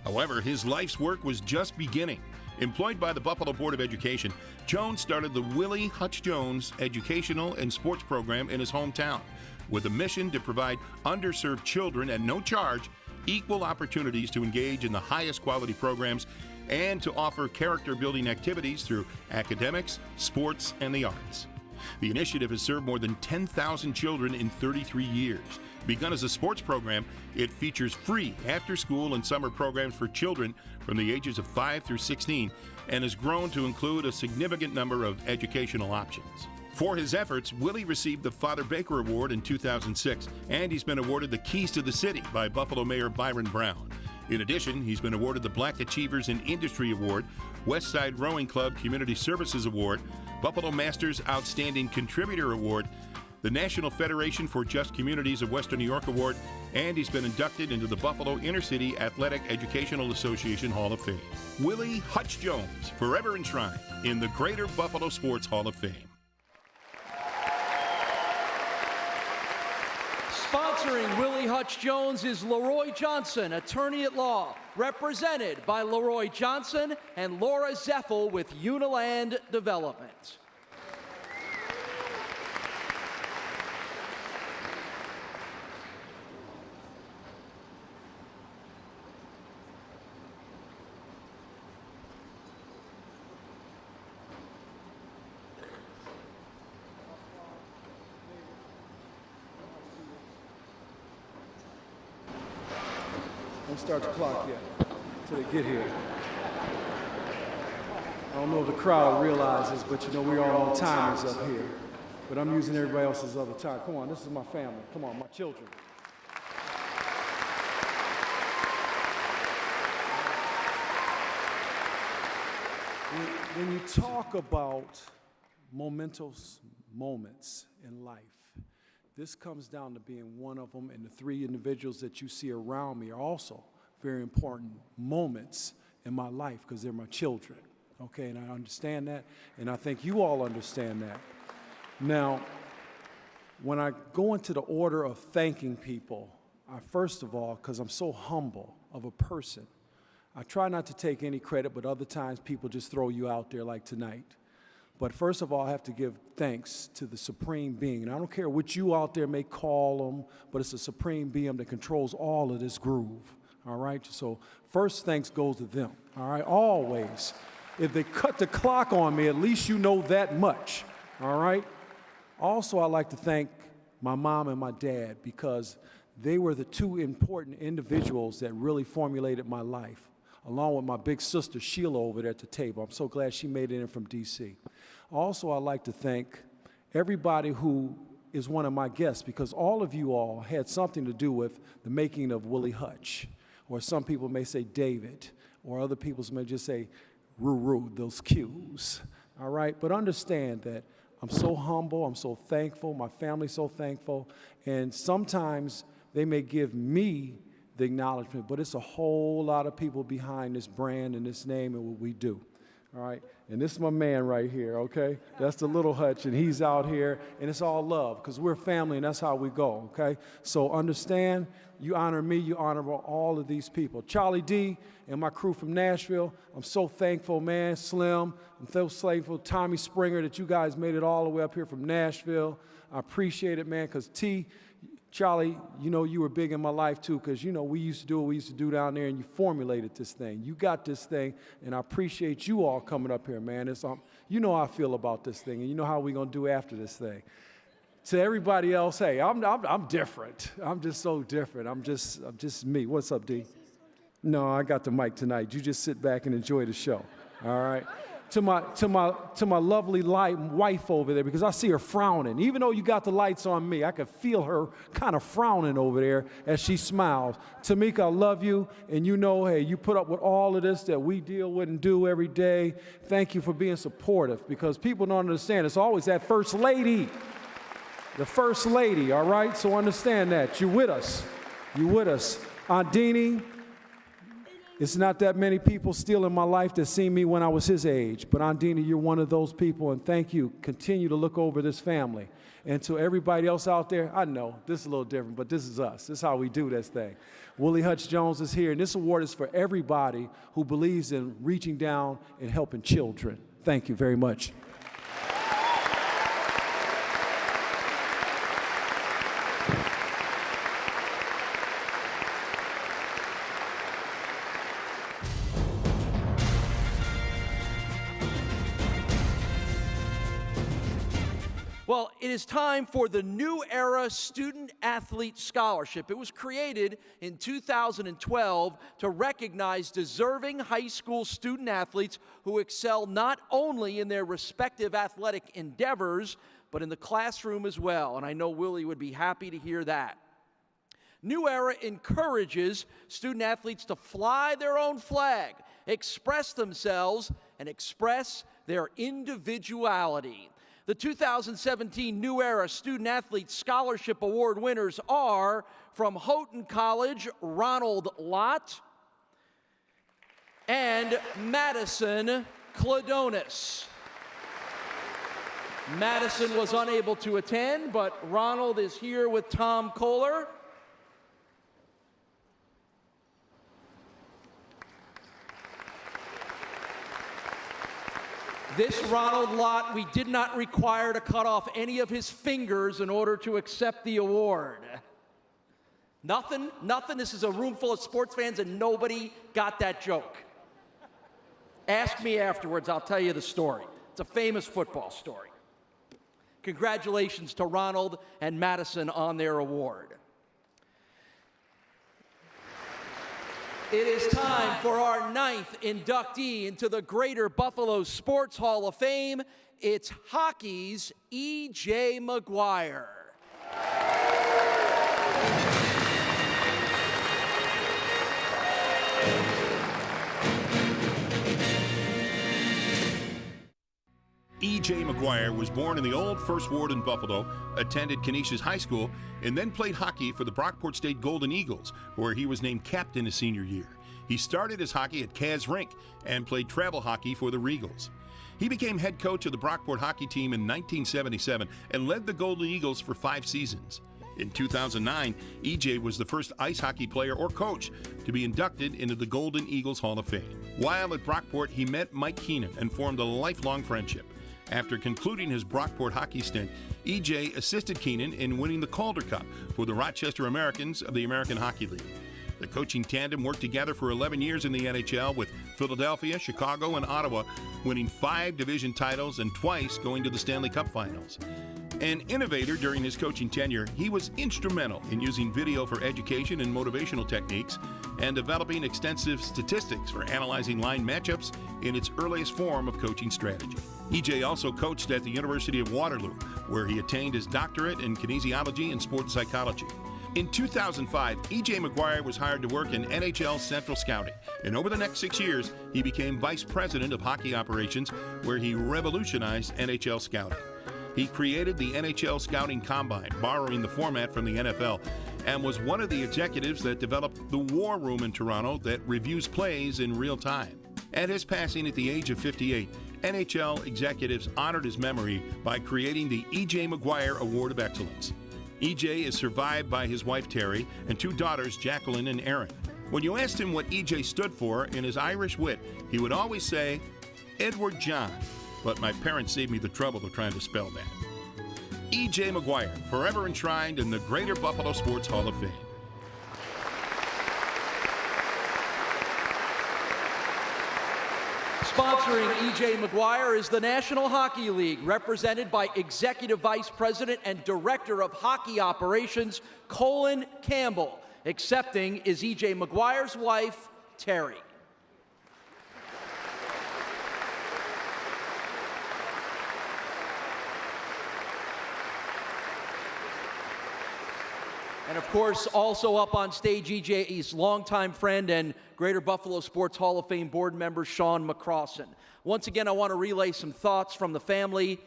However, his life's work was just beginning. Employed by the Buffalo Board of Education, Jones started the Willie Hutch Jones Educational and Sports Program in his hometown. with a mission to provide underserved children at no charge equal opportunities to engage in the highest quality programs and to offer character-building activities through academics, sports, and the arts. The initiative has served more than 10,000 children in 33 years. Begun as a sports program, it features free after-school and summer programs for children from the ages of 5 through 16 and has grown to include a significant number of educational options. For his efforts, Willie received the Father Baker Award in 2006, and he's been awarded the Keys to the City by Buffalo Mayor Byron Brown. In addition, he's been awarded the Black Achievers in Industry Award, Westside Rowing Club Community Services Award, Buffalo Masters Outstanding Contributor Award, the National Federation for Just Communities of Western New York Award, and he's been inducted into the Buffalo Inner-City Athletic Educational Association Hall of Fame. Willie Hutch Jones, forever enshrined in the Greater Buffalo Sports Hall of Fame. Sponsoring Willie Hutch Jones is Leroy Johnson, attorney at law, represented by Leroy Johnson and Laura Zeffel with Uniland Development. Don't start the clock yet, until they get here. I don't know if the crowd realizes, but you know we are on timers up here. But I'm using everybody else's other time. Come on, this is my family. Come on, my children. When you talk about momentous moments in life, this comes down to being one of them, and the three individuals that you see around me are also very important moments in my life because they're my children, okay? And I understand that, and I think you all understand that. Now, when I go into the order of thanking people, first of all, because I'm so humble of a person, I try not to take any credit, but other times people just throw you out there like tonight. But first of all, I have to give thanks to the Supreme Being. And I don't care what you out there may call them, but it's the Supreme Being that controls all of this groove, all right? So first thanks goes to them, all right, always. If they cut the clock on me, at least you know that much, all right? Also, I like to thank my mom and my dad because they were the two important individuals that really formulated my life, along with my big sister, Sheila, over there at the table. I'm so glad she made it in from D.C. Also, I'd like to thank everybody who is one of my guests because all of you all had something to do with the making of Willie Hutch, or some people may say David, or other people may just say Ruru, those cues, all right? But understand that I'm so humble, I'm so thankful, my family's so thankful, and sometimes they may give me the acknowledgement, but it's a whole lot of people behind this brand and this name and what we do, all right? And this is my man right here, okay? That's the little Hutch, and he's out here, and it's all love, because we're family, and that's how we go, okay? So understand, you honor me, you honor all of these people. Charlie D and my crew from Nashville, I'm so thankful, man. Slim, I'm so thankful. Tommy Springer, that you guys made it all the way up here from Nashville. I appreciate it, man, because Charlie, you know you were big in my life too because, you know, we used to do what we used to do down there and you formulated this thing. You got this thing, and I appreciate you all coming up here, man. It's, you know how I feel about this thing, and you know how we're going to do after this thing. To everybody else, hey, I'm different. I'm just so different. I'm just me. What's up, D? No, I got the mic tonight. You just sit back and enjoy the show, all right? To my lovely wife over there, because I see her frowning. Even though you got the lights on me, I can feel her kind of frowning over there as she smiles. Tamika, I love you, and you know, hey, you put up with all of this that we deal with and do every day. Thank you for being supportive, because people don't understand. It's always that first lady, the first lady, all right? So understand that. You're with us. You're with us. Aunt Deanie, it's not that many people still in my life that seen me when I was his age, but Aunt Deanie, you're one of those people, and thank you. Continue to look over this family. And to everybody else out there, I know this is a little different, but this is us. This is how we do this thing. Willie Hutch Jones is here, and this award is for everybody who believes in reaching down and helping children. Thank you very much. Well, it is time for the New Era Student Athlete Scholarship. It was created in 2012 to recognize deserving high school student athletes who excel not only in their respective athletic endeavors, but in the classroom as well. And I know Willie would be happy to hear that. New Era encourages student athletes to fly their own flag, express themselves, and express their individuality. The 2017 New Era Student Athlete Scholarship Award winners are from Houghton College, Ronald Lott and Madison Cladonis. Madison was unable to attend, but Ronald is here with Tom Kohler. This Ronald Lott, we did not require to cut off any of his fingers in order to accept the award. Nothing. This is a room full of sports fans and nobody got that joke. Ask me afterwards, I'll tell you the story. It's a famous football story. Congratulations to Ronald and Madison on their award. It is time for our 9th inductee into the Greater Buffalo Sports Hall of Fame. It's hockey's E.J. McGuire. E.J. McGuire was born in the old First Ward in Buffalo, attended Canisius High School, and then played hockey for the Brockport State Golden Eagles, where he was named captain his senior year. He started his hockey at Kaz Rink and played travel hockey for the Regals. He became head coach of the Brockport hockey team in 1977 and led the Golden Eagles for 5 seasons. In 2009, E.J. was the first ice hockey player or coach to be inducted into the Golden Eagles Hall of Fame. While at Brockport, he met Mike Keenan and formed a lifelong friendship. After concluding his Brockport hockey stint, E.J. assisted Keenan in winning the Calder Cup for the Rochester Americans of the American Hockey League. The coaching tandem worked together for 11 years in the NHL with Philadelphia, Chicago, and Ottawa, winning 5 division titles and twice going to the Stanley Cup Finals. An innovator during his coaching tenure, he was instrumental in using video for education and motivational techniques and developing extensive statistics for analyzing line matchups in its earliest form of coaching strategy. E.J. also coached at the University of Waterloo, where he attained his doctorate in kinesiology and sports psychology. In 2005, E.J. McGuire was hired to work in NHL Central Scouting, and over the next 6 years, he became vice president of hockey operations, where he revolutionized NHL scouting. He created the NHL Scouting Combine, borrowing the format from the NFL, and was one of the executives that developed the War Room in Toronto that reviews plays in real time. At his passing at the age of 58, NHL executives honored his memory by creating the E.J. McGuire Award of Excellence. E.J. is survived by his wife Terry and 2 daughters, Jacqueline and Erin. When you asked him what E.J. stood for, in his Irish wit, he would always say, Edward John, but my parents saved me the trouble of trying to spell that. E.J. McGuire, forever enshrined in the Greater Buffalo Sports Hall of Fame. Sponsoring E.J. McGuire is the National Hockey League, represented by Executive Vice President and Director of Hockey Operations, Colin Campbell. Accepting is E.J. McGuire's wife, Terry. And of course, also up on stage, E.J.'s longtime friend and Greater Buffalo Sports Hall of Fame board member, Sean McCrossan. Once again, I want to relay some thoughts from the family.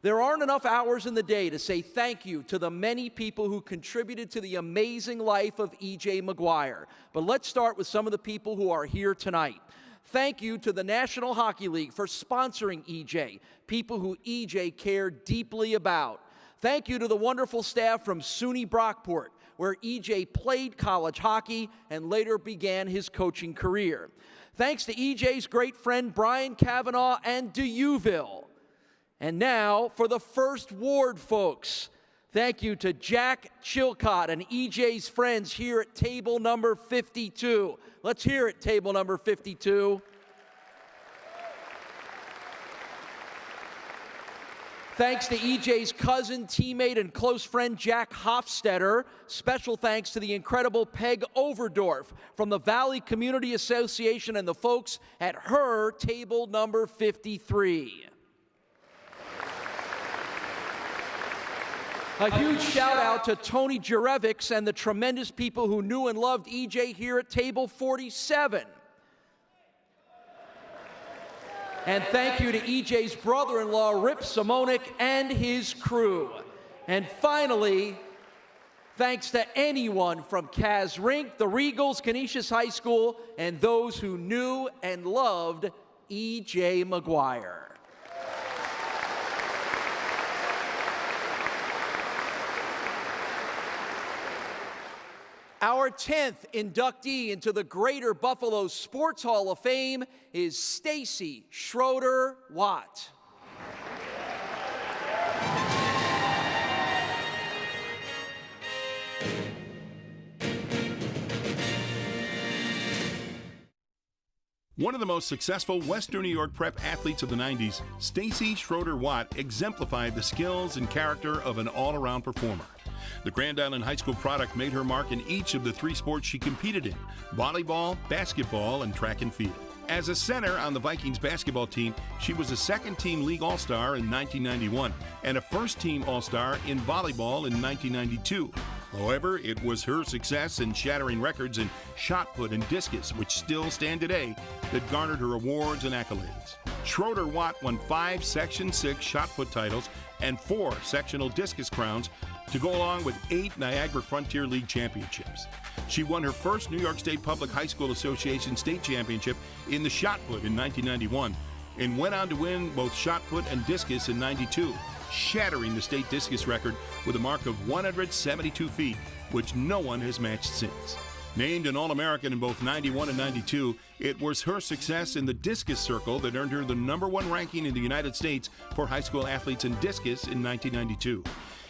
There aren't enough hours in the day to say thank you to the many people who contributed to the amazing life of E.J. McGuire. But let's start with some of the people who are here tonight. Thank you to the National Hockey League for sponsoring E.J., people who E.J. cared deeply about. Thank you to the wonderful staff from SUNY Brockport, where E.J. played college hockey and later began his coaching career. Thanks to E.J.'s great friend Brian Cavanaugh and DeUville. And now for the First Ward folks. Thank you to Jack Chilcott and E.J.'s friends here at table number 52. Let's hear it, table number 52. Thanks to EJ's cousin, teammate, and close friend Jack Hofstetter. Special thanks to the incredible Peg Overdorf from the Valley Community Association and the folks at her table number 53. A huge shout out to Tony Jurevics and the tremendous people who knew and loved EJ here at table 47. And thank you to EJ's brother-in-law, Rip Simonik, and his crew. And finally, thanks to anyone from Kaz Rink, the Regals, Canisius High School, and those who knew and loved EJ McGuire. Our 10th inductee into the Greater Buffalo Sports Hall of Fame is Stacy Schroeder Watt. One of the most successful Western New York prep athletes of the 90s, Stacy Schroeder Watt exemplified the skills and character of an all-around performer. The Grand Island High School product made her mark in each of the 3 sports she competed in: volleyball, basketball, and track and field. As a center on the Vikings basketball team, she was a second-team league All-Star in 1991 and a first-team All-Star in volleyball in 1992. However, it was her success in shattering records in shot put and discus, which still stand today, that garnered her awards and accolades. Schroeder Watt won 5 Section 6 shot put titles and 4 sectional discus crowns to go along with 8 Niagara Frontier League championships. She won her first New York State Public High School Association state championship in the shot put in 1991 and went on to win both shot put and discus in 92, shattering the state discus record with a mark of 172 feet, which no one has matched since. Named an All-American in both 91 and 92, it was her success in the discus circle that earned her the #1 ranking in the United States for high school athletes in discus in 1992.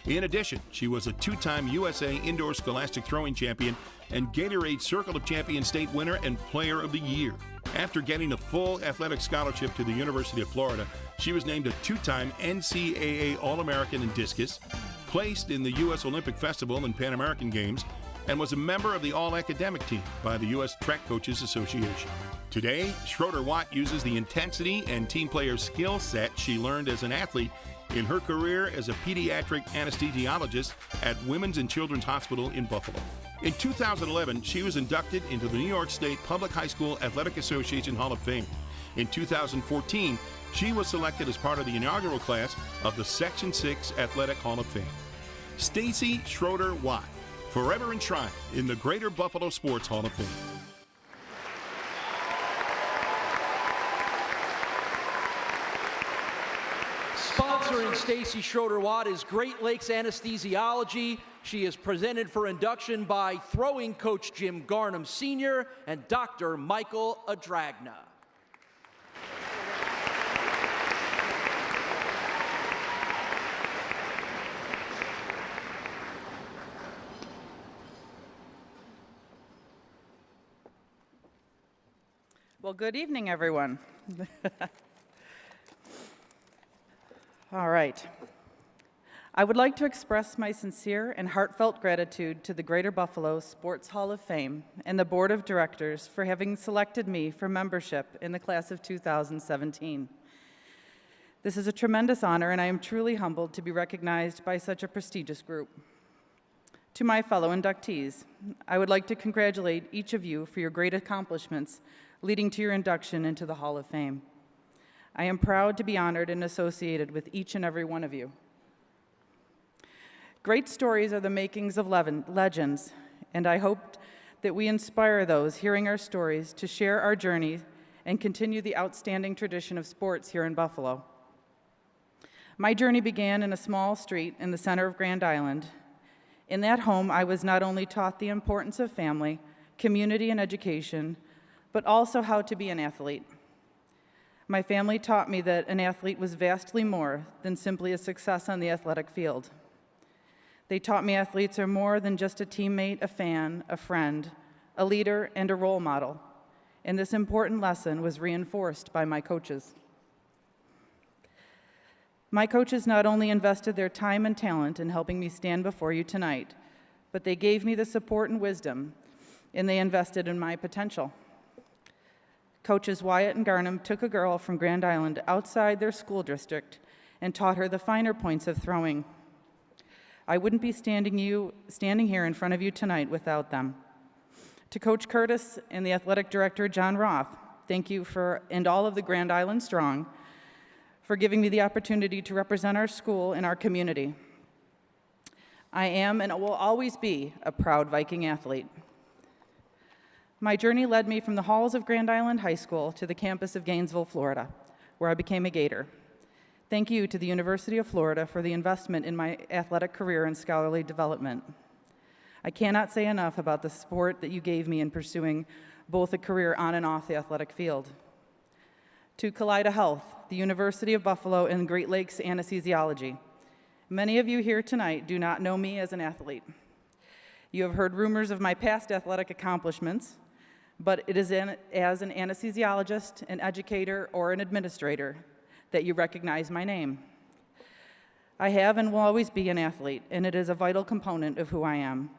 In addition, she was a 2-time USA Indoor Scholastic Throwing Champion and Gatorade Circle of Champions State winner and Player of the Year. After getting a full athletic scholarship to the University of Florida, she was named a 2-time NCAA All-American in discus, placed in the U.S. Olympic Festival and Pan American Games, and was a member of the All-Academic Team by the U.S. Track Coaches Association. Today, Schroeder Watt uses the intensity and team player skill set she learned as an athlete in her career as a pediatric anesthesiologist at Women's and Children's Hospital in Buffalo. In 2011, she was inducted into the New York State Public High School Athletic Association Hall of Fame. In 2014, she was selected as part of the inaugural class of the Section 6 Athletic Hall of Fame. Stacy Schroeder Watt, forever enshrined in the Greater Buffalo Sports Hall of Fame. Sponsoring Stacy Schroeder Watt is Great Lakes Anesthesiology. She is presented for induction by throwing coach Jim Garnham Sr. and Dr. Michael Adragna. Well, good evening, everyone. All right. I would like to express my sincere and heartfelt gratitude to the Greater Buffalo Sports Hall of Fame and the Board of Directors for having selected me for membership in the class of 2017. This is a tremendous honor, and I am truly humbled to be recognized by such a prestigious group. To my fellow inductees, I would like to congratulate each of you for your great accomplishments leading to your induction into the Hall of Fame. I am proud to be honored and associated with each and every one of you. Great stories are the makings of legends, and I hope that we inspire those hearing our stories to share our journey and continue the outstanding tradition of sports here in Buffalo. My journey began in a small street in the center of Grand Island. In that home, I was not only taught the importance of family, community, and education, but also how to be an athlete. My family taught me that an athlete was vastly more than simply a success on the athletic field. They taught me athletes are more than just a teammate, a fan, a friend, a leader, and a role model. And this important lesson was reinforced by my coaches. My coaches not only invested their time and talent in helping me stand before you tonight, but they gave me the support and wisdom, and they invested in my potential. Coaches Wyatt and Garnham took a girl from Grand Island outside their school district and taught her the finer points of throwing. I wouldn't be standing here in front of you tonight without them. To Coach Curtis and the athletic director, John Roth, thank you and all of the Grand Island Strong for giving me the opportunity to represent our school and our community. I am and will always be a proud Viking athlete. My journey led me from the halls of Grand Island High School to the campus of Gainesville, Florida, where I became a Gator. Thank you to the University of Florida for the investment in my athletic career and scholarly development. I cannot say enough about the support that you gave me in pursuing both a career on and off the athletic field. To Kaleida Health, the University of Buffalo, and Great Lakes Anesthesiology. Many of you here tonight do not know me as an athlete. You have heard rumors of my past athletic accomplishments, but it is as an anesthesiologist, an educator, or an administrator that you recognize my name. I have and will always be an athlete, and it is a vital component of who I am.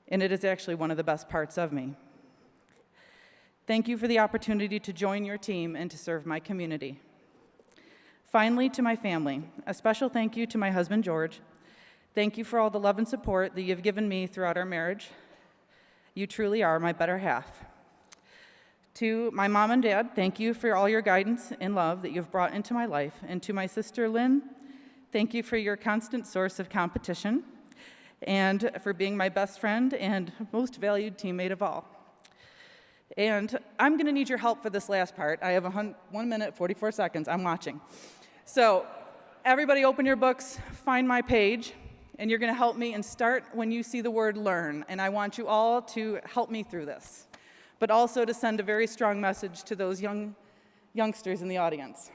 And it is actually one of the best parts of me. Thank you for the opportunity to join your team and to serve my community. Finally, to my family, a special thank you to my husband, George. Thank you for all the love and support that you have given me throughout our marriage. You truly are my better half. To my mom and dad, thank you for all your guidance and love that you've brought into my life. And to my sister, Lynn, thank you for your constant source of competition and for being my best friend and most valued teammate of all. And I'm going to need your help for this last part. I have 1 minute, 44 seconds. I'm watching. So everybody open your books, find my page, and you're going to help me and start when you see the word learn. And I want you all to help me through this, but also to send a very strong message to those youngsters in the audience.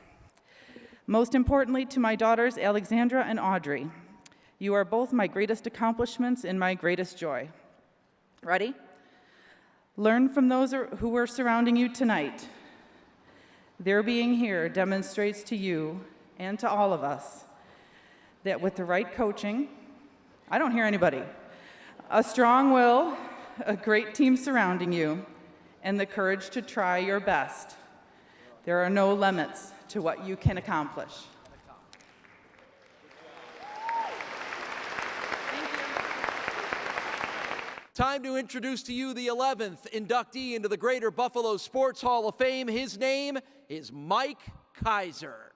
Most importantly, to my daughters, Alexandra and Audrey, you are both my greatest accomplishments and my greatest joy. Ready? Learn from those who are surrounding you tonight. Their being here demonstrates to you and to all of us that with the right coaching, I don't hear anybody, a strong will, a great team surrounding you, and the courage to try your best, there are no limits to what you can accomplish. Time to introduce to you the 11th inductee into the Greater Buffalo Sports Hall of Fame. His name is Mike Kaiser.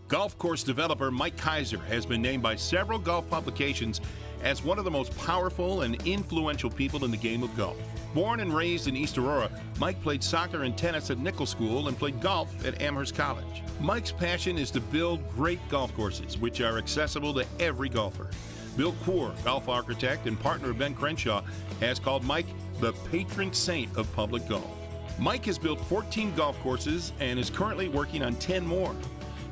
Golf course developer Mike Kaiser has been named by several golf publications as one of the most powerful and influential people in the game of golf. Born and raised in East Aurora, Mike played soccer and tennis at Nichols School and played golf at Amherst College. Mike's passion is to build great golf courses, which are accessible to every golfer. Bill Coor, golf architect and partner of Ben Crenshaw, has called Mike the patron saint of public golf. Mike has built 14 golf courses and is currently working on 10 more.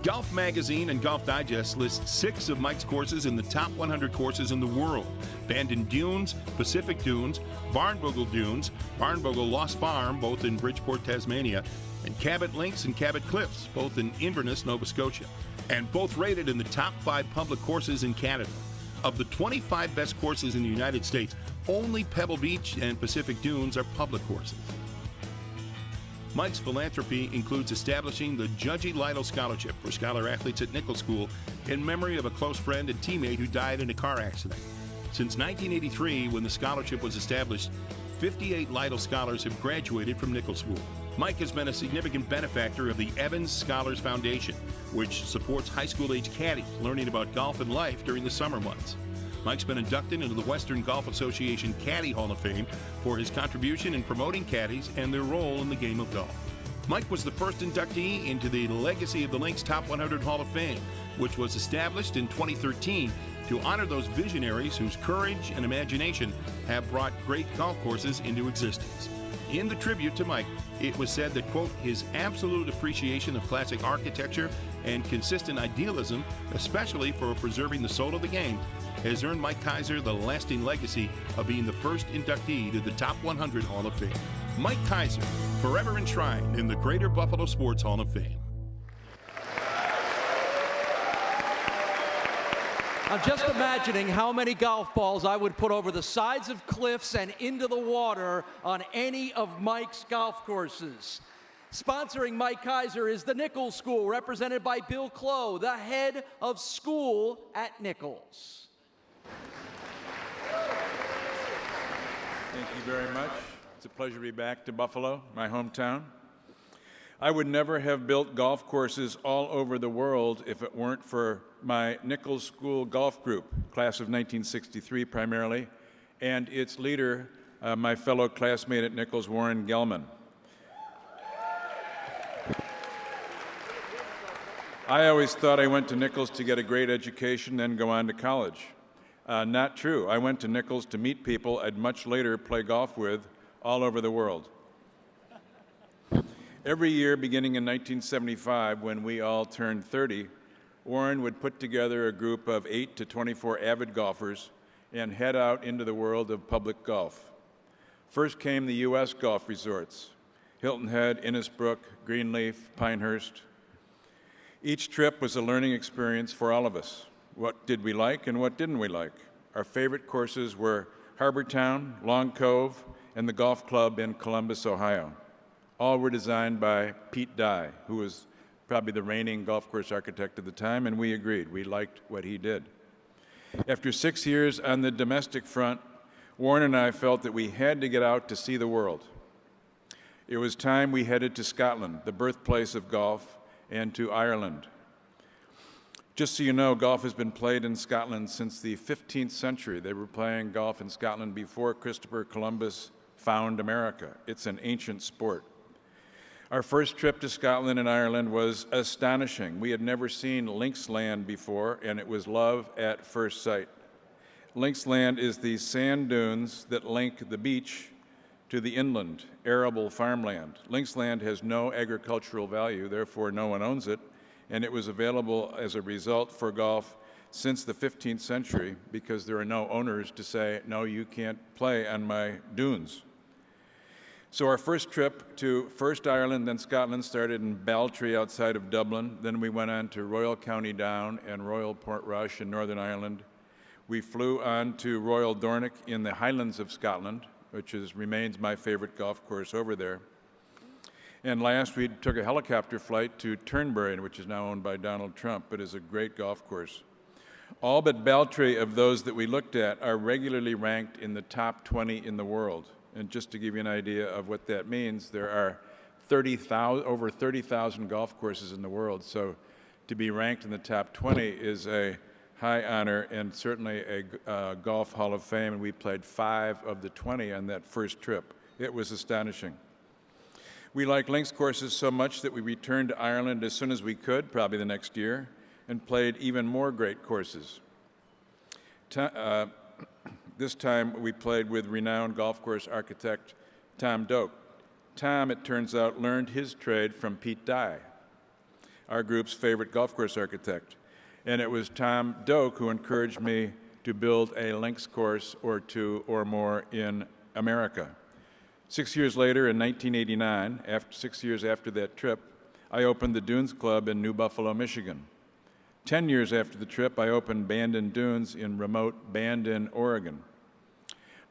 Golf Magazine and Golf Digest list 6 of Mike's courses in the top 100 courses in the world: Bandon Dunes, Pacific Dunes, Barnbougle Dunes, Barnbougle Lost Farm, both in Bridgeport, Tasmania, and Cabot Links and Cabot Cliffs, both in Inverness, Nova Scotia, and both rated in the top 5 public courses in Canada. Of the 25 best courses in the United States, only Pebble Beach and Pacific Dunes are public courses. Mike's philanthropy includes establishing the Judgy Lytle Scholarship for scholar athletes at Nichols School in memory of a close friend and teammate who died in a car accident. Since 1983, when the scholarship was established, 58 Lytle scholars have graduated from Nichols School. Mike has been a significant benefactor of the Evans Scholars Foundation, which supports high school-age caddies learning about golf and life during the summer months. Mike's been inducted into the Western Golf Association Caddy Hall of Fame for his contribution in promoting caddies and their role in the game of golf. Mike was the first inductee into the Legacy of the Links Top 100 Hall of Fame, which was established in 2013 to honor those visionaries whose courage and imagination have brought great golf courses into existence. In the tribute to Mike, it was said that, quote, his absolute appreciation of classic architecture and consistent idealism, especially for preserving the soul of the game, has earned Mike Kaiser the lasting legacy of being the first inductee to the Top 100 Hall of Fame. Mike Kaiser, forever enshrined in the Greater Buffalo Sports Hall of Fame. I'm just imagining how many golf balls I would put over the sides of cliffs and into the water on any of Mike's golf courses. Sponsoring Mike Kaiser is the Nichols School, represented by Bill Clough, the head of school at Nichols. Thank you very much. It's a pleasure to be back to Buffalo, my hometown. I would never have built golf courses all over the world if it weren't for my Nichols School golf group, class of 1963 primarily, and its leader, my fellow classmate at Nichols, Warren Gelman. I always thought I went to Nichols to get a great education, then go on to college. Not true. I went to Nichols to meet people I'd much later play golf with all over the world. Every year, beginning in 1975, when we all turned 30, Warren would put together a group of 8 to 24 avid golfers and head out into the world of public golf. First came the U.S. golf resorts, Hilton Head, Innisbrook, Greenleaf, Pinehurst. Each trip was a learning experience for all of us. What did we like and what didn't we like? Our favorite courses were Harbortown, Long Cove, and the golf club in Columbus, Ohio. All were designed by Pete Dye, who was probably the reigning golf course architect at the time, and we agreed. We liked what he did. After 6 years on the domestic front, Warren and I felt that we had to get out to see the world. It was time we headed to Scotland, the birthplace of golf, and to Ireland. Just so you know, golf has been played in Scotland since the 15th century. They were playing golf in Scotland before Christopher Columbus found America. It's an ancient sport. Our first trip to Scotland and Ireland was astonishing. We had never seen links land before, and it was love at first sight. Links land is the sand dunes that link the beach to the inland, arable farmland. Links land has no agricultural value, therefore no one owns it, and it was available as a result for golf since the 15th century because there are no owners to say, no, you can't play on my dunes. So our first trip to first Ireland, then Scotland started in Balltree outside of Dublin. Then we went on to Royal County Down and Royal Portrush in Northern Ireland. We flew on to Royal Dornoch in the Highlands of Scotland, which remains my favorite golf course over there. And last, we took a helicopter flight to Turnberry, which is now owned by Donald Trump, but is a great golf course. All but Balltree of those that we looked at are regularly ranked in the top 20 in the world. And just to give you an idea of what that means, there are over 30,000 golf courses in the world. So to be ranked in the top 20 is a high honor and certainly a golf Hall of Fame. And we played 5 of the 20 on that first trip. It was astonishing. We like links courses so much that we returned to Ireland as soon as we could, probably the next year, and played even more great courses. This time we played with renowned golf course architect Tom Doak. Tom, it turns out, learned his trade from Pete Dye, our group's favorite golf course architect. And it was Tom Doak who encouraged me to build a links course or 2 or more in America. 6 years later, in 1989, 6 years after that trip, I opened the Dunes Club in New Buffalo, Michigan. 10 years after the trip, I opened Bandon Dunes in remote Bandon, Oregon.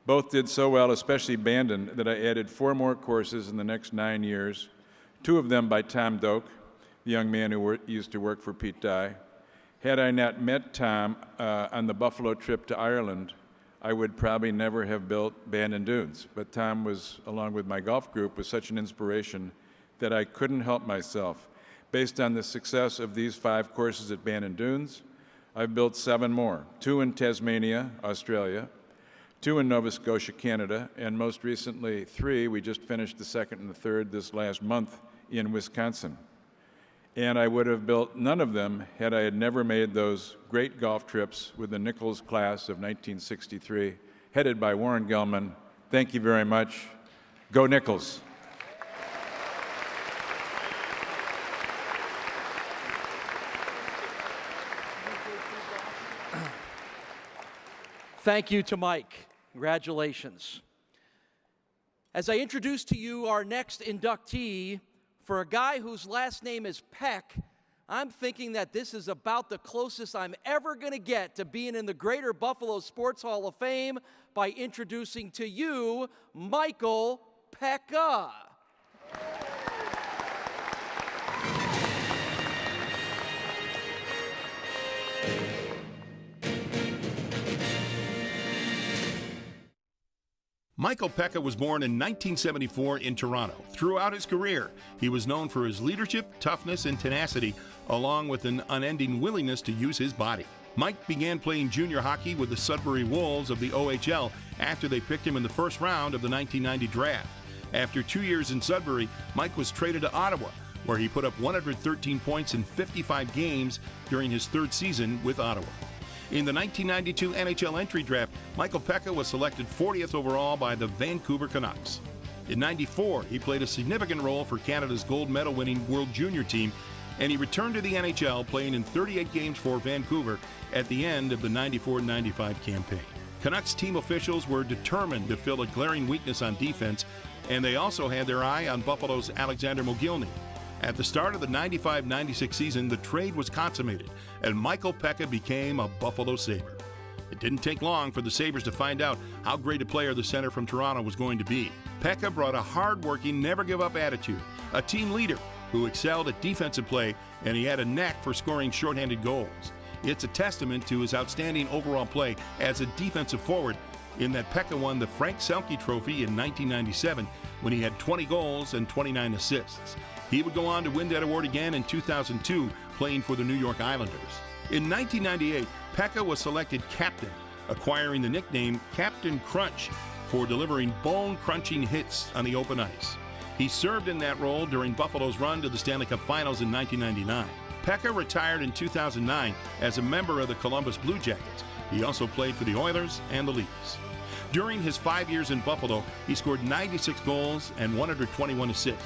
Both did so well, especially Bandon, that I added 4 more courses in the next 9 years, 2 of them by Tom Doak, the young man who used to work for Pete Dye. Had I not met Tom on the Buffalo trip to Ireland, I would probably never have built Bandon Dunes. But Tom was, along with my golf group, was such an inspiration that I couldn't help myself. Based on the success of these 5 courses at Bandon Dunes, I've built 7 more, 2 in Tasmania, Australia, 2 in Nova Scotia, Canada, and most recently 3, we just finished the 2nd and the 3rd this last month in Wisconsin. And I would have built none of them had I had never made those great golf trips with the Nichols class of 1963, headed by Warren Gelman. Thank you very much. Go Nichols. Thank you to Mike. Congratulations. As I introduce to you our next inductee, for a guy whose last name is Peck, I'm thinking that this is about the closest I'm ever going to get to being in the Greater Buffalo Sports Hall of Fame by introducing to you Michael Pekka. Michael Pekka was born in 1974 in Toronto. Throughout his career, he was known for his leadership, toughness, and tenacity, along with an unending willingness to use his body. Mike began playing junior hockey with the Sudbury Wolves of the OHL after they picked him in the first round of the 1990 draft. After 2 years in Sudbury, Mike was traded to Ottawa, where he put up 113 points in 55 games during his third season with Ottawa. In the 1992 NHL entry draft, Michael Pekka was selected 40th overall by the Vancouver Canucks. In '94, he played a significant role for Canada's gold medal-winning World Junior team, and he returned to the NHL, playing in 38 games for Vancouver at the end of the 94-95 campaign. Canucks team officials were determined to fill a glaring weakness on defense, and they also had their eye on Buffalo's Alexander Mogilny. At the start of the 95-96 season, the trade was consummated, and Michael Pekka became a Buffalo Sabre. It didn't take long for the Sabres to find out how great a player the center from Toronto was going to be. Pekka brought a hard-working, never-give-up attitude, a team leader who excelled at defensive play, and he had a knack for scoring shorthanded goals. It's a testament to his outstanding overall play as a defensive forward in that Pekka won the Frank Selke Trophy in 1997 when he had 20 goals and 29 assists. He would go on to win that award again in 2002, playing for the New York Islanders. In 1998, Pekka was selected captain, acquiring the nickname Captain Crunch for delivering bone-crunching hits on the open ice. He served in that role during Buffalo's run to the Stanley Cup Finals in 1999. Pekka retired in 2009 as a member of the Columbus Blue Jackets. He also played for the Oilers and the Leafs. During his 5 years in Buffalo, he scored 96 goals and 121 assists.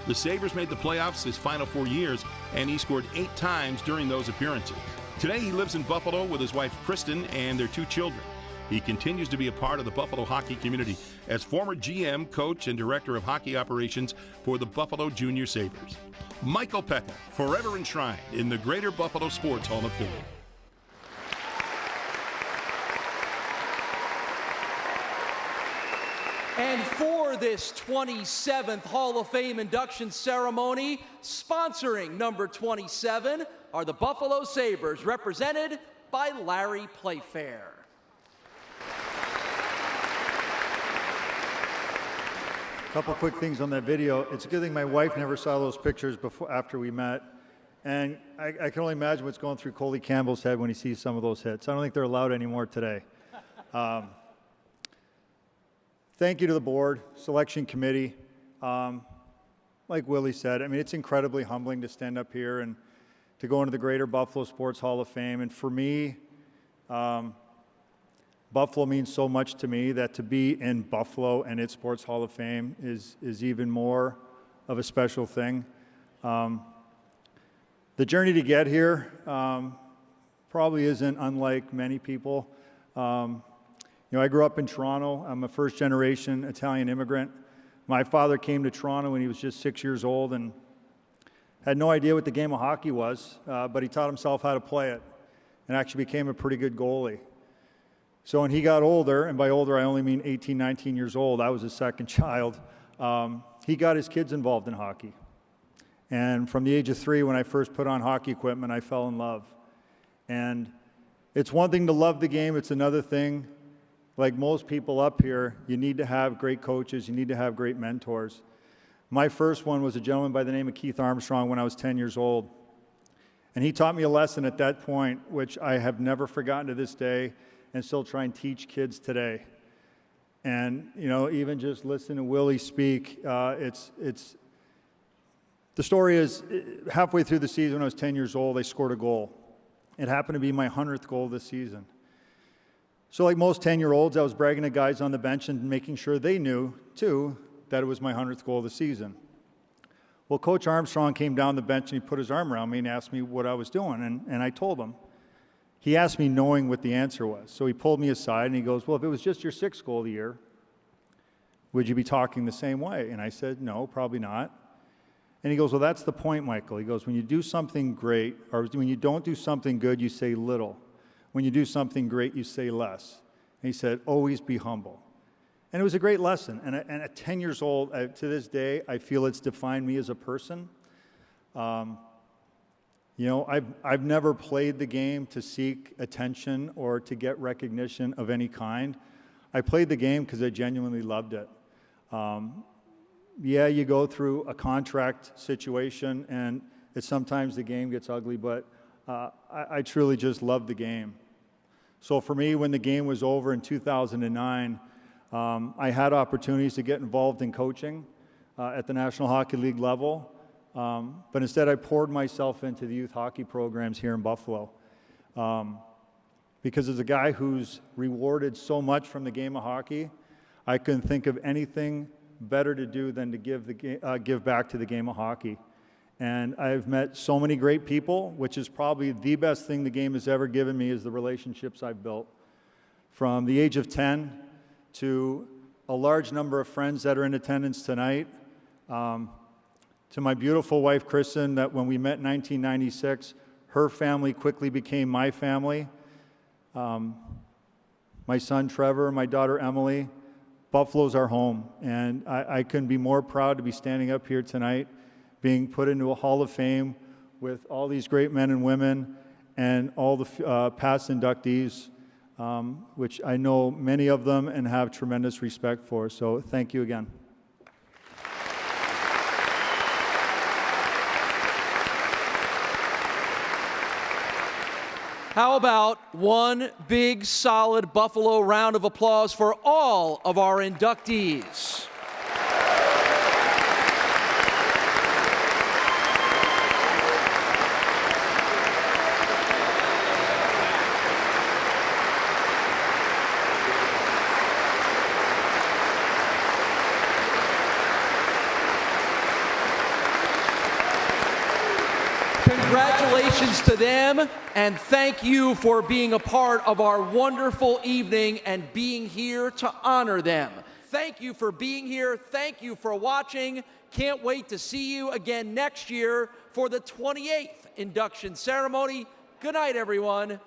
The Sabres made the playoffs his final 4 years, and he scored 8 times during those appearances. Today, he lives in Buffalo with his wife, Kristen, and their 2 children. He continues to be a part of the Buffalo hockey community as former GM, coach, and director of hockey operations for the Buffalo Junior Sabres. Michael Pekka, forever enshrined in the Greater Buffalo Sports Hall of Fame. And for this 27th Hall of Fame induction ceremony, sponsoring number 27 are the Buffalo Sabres, represented by Larry Playfair. Couple quick things on that video. It's a good thing my wife never saw those pictures after we met. And I can only imagine what's going through Coley Campbell's head when he sees some of those hits. I don't think they're allowed anymore today. Thank you to the board, selection committee. Like Willie said, I mean, it's incredibly humbling to stand up here and to go into the Greater Buffalo Sports Hall of Fame. And for me, Buffalo means so much to me that to be in Buffalo and its Sports Hall of Fame is even more of a special thing. The journey to get here probably isn't unlike many people. You know, I grew up in Toronto. I'm a first-generation Italian immigrant. My father came to Toronto when he was just 6 years old and had no idea what the game of hockey was, but he taught himself how to play it and actually became a pretty good goalie. So when he got older, and by older I only mean 18, 19 years old, I was his second child, he got his kids involved in hockey. And from the age of 3, when I first put on hockey equipment, I fell in love. And it's one thing to love the game, it's another thing, like most people up here, you need to have great coaches, you need to have great mentors. My first one was a gentleman by the name of Keith Armstrong when I was 10 years old. And he taught me a lesson at that point, which I have never forgotten to this day, and still try and teach kids today. And, you know, even just listen to Willie speak, the story is, halfway through the season when I was 10 years old, I scored a goal. It happened to be my 100th goal this season. So like most 10-year-olds, I was bragging to guys on the bench and making sure they knew, too, that it was my 100th goal of the season. Well, Coach Armstrong came down the bench and he put his arm around me and asked me what I was doing, and I told him. He asked me knowing what the answer was. So he pulled me aside and he goes, well, if it was just your sixth goal of the year, would you be talking the same way? And I said, no, probably not. And he goes, well, that's the point, Michael. He goes, when you do something great, or when you don't do something good, you say little. When you do something great, you say less. And he said, always be humble. And it was a great lesson. And at 10 years old, to this day, I feel it's defined me as a person. You know, I've never played the game to seek attention or to get recognition of any kind. I played the game because I genuinely loved it. Yeah, you go through a contract situation, and sometimes the game gets ugly, but I truly just loved the game. So for me, when the game was over in 2009, I had opportunities to get involved in coaching at the National Hockey League level, but instead I poured myself into the youth hockey programs here in Buffalo. Because as a guy who's rewarded so much from the game of hockey, I couldn't think of anything better to do than to give back to the game of hockey. And I've met so many great people, which is probably the best thing the game has ever given me, is the relationships I've built. From the age of 10 to a large number of friends that are in attendance tonight, to my beautiful wife, Kristen, that when we met in 1996, her family quickly became my family. My son, Trevor, my daughter, Emily. Buffalo's our home, and I couldn't be more proud to be standing up here tonight, being put into a Hall of Fame with all these great men and women and all the past inductees, which I know many of them and have tremendous respect for. So thank you again. How about one big, solid Buffalo round of applause for all of our inductees? Congratulations to them, and thank you for being a part of our wonderful evening and being here to honor them. Thank you for being here. Thank you for watching. Can't wait to see you again next year for the 28th induction ceremony. Good night, everyone.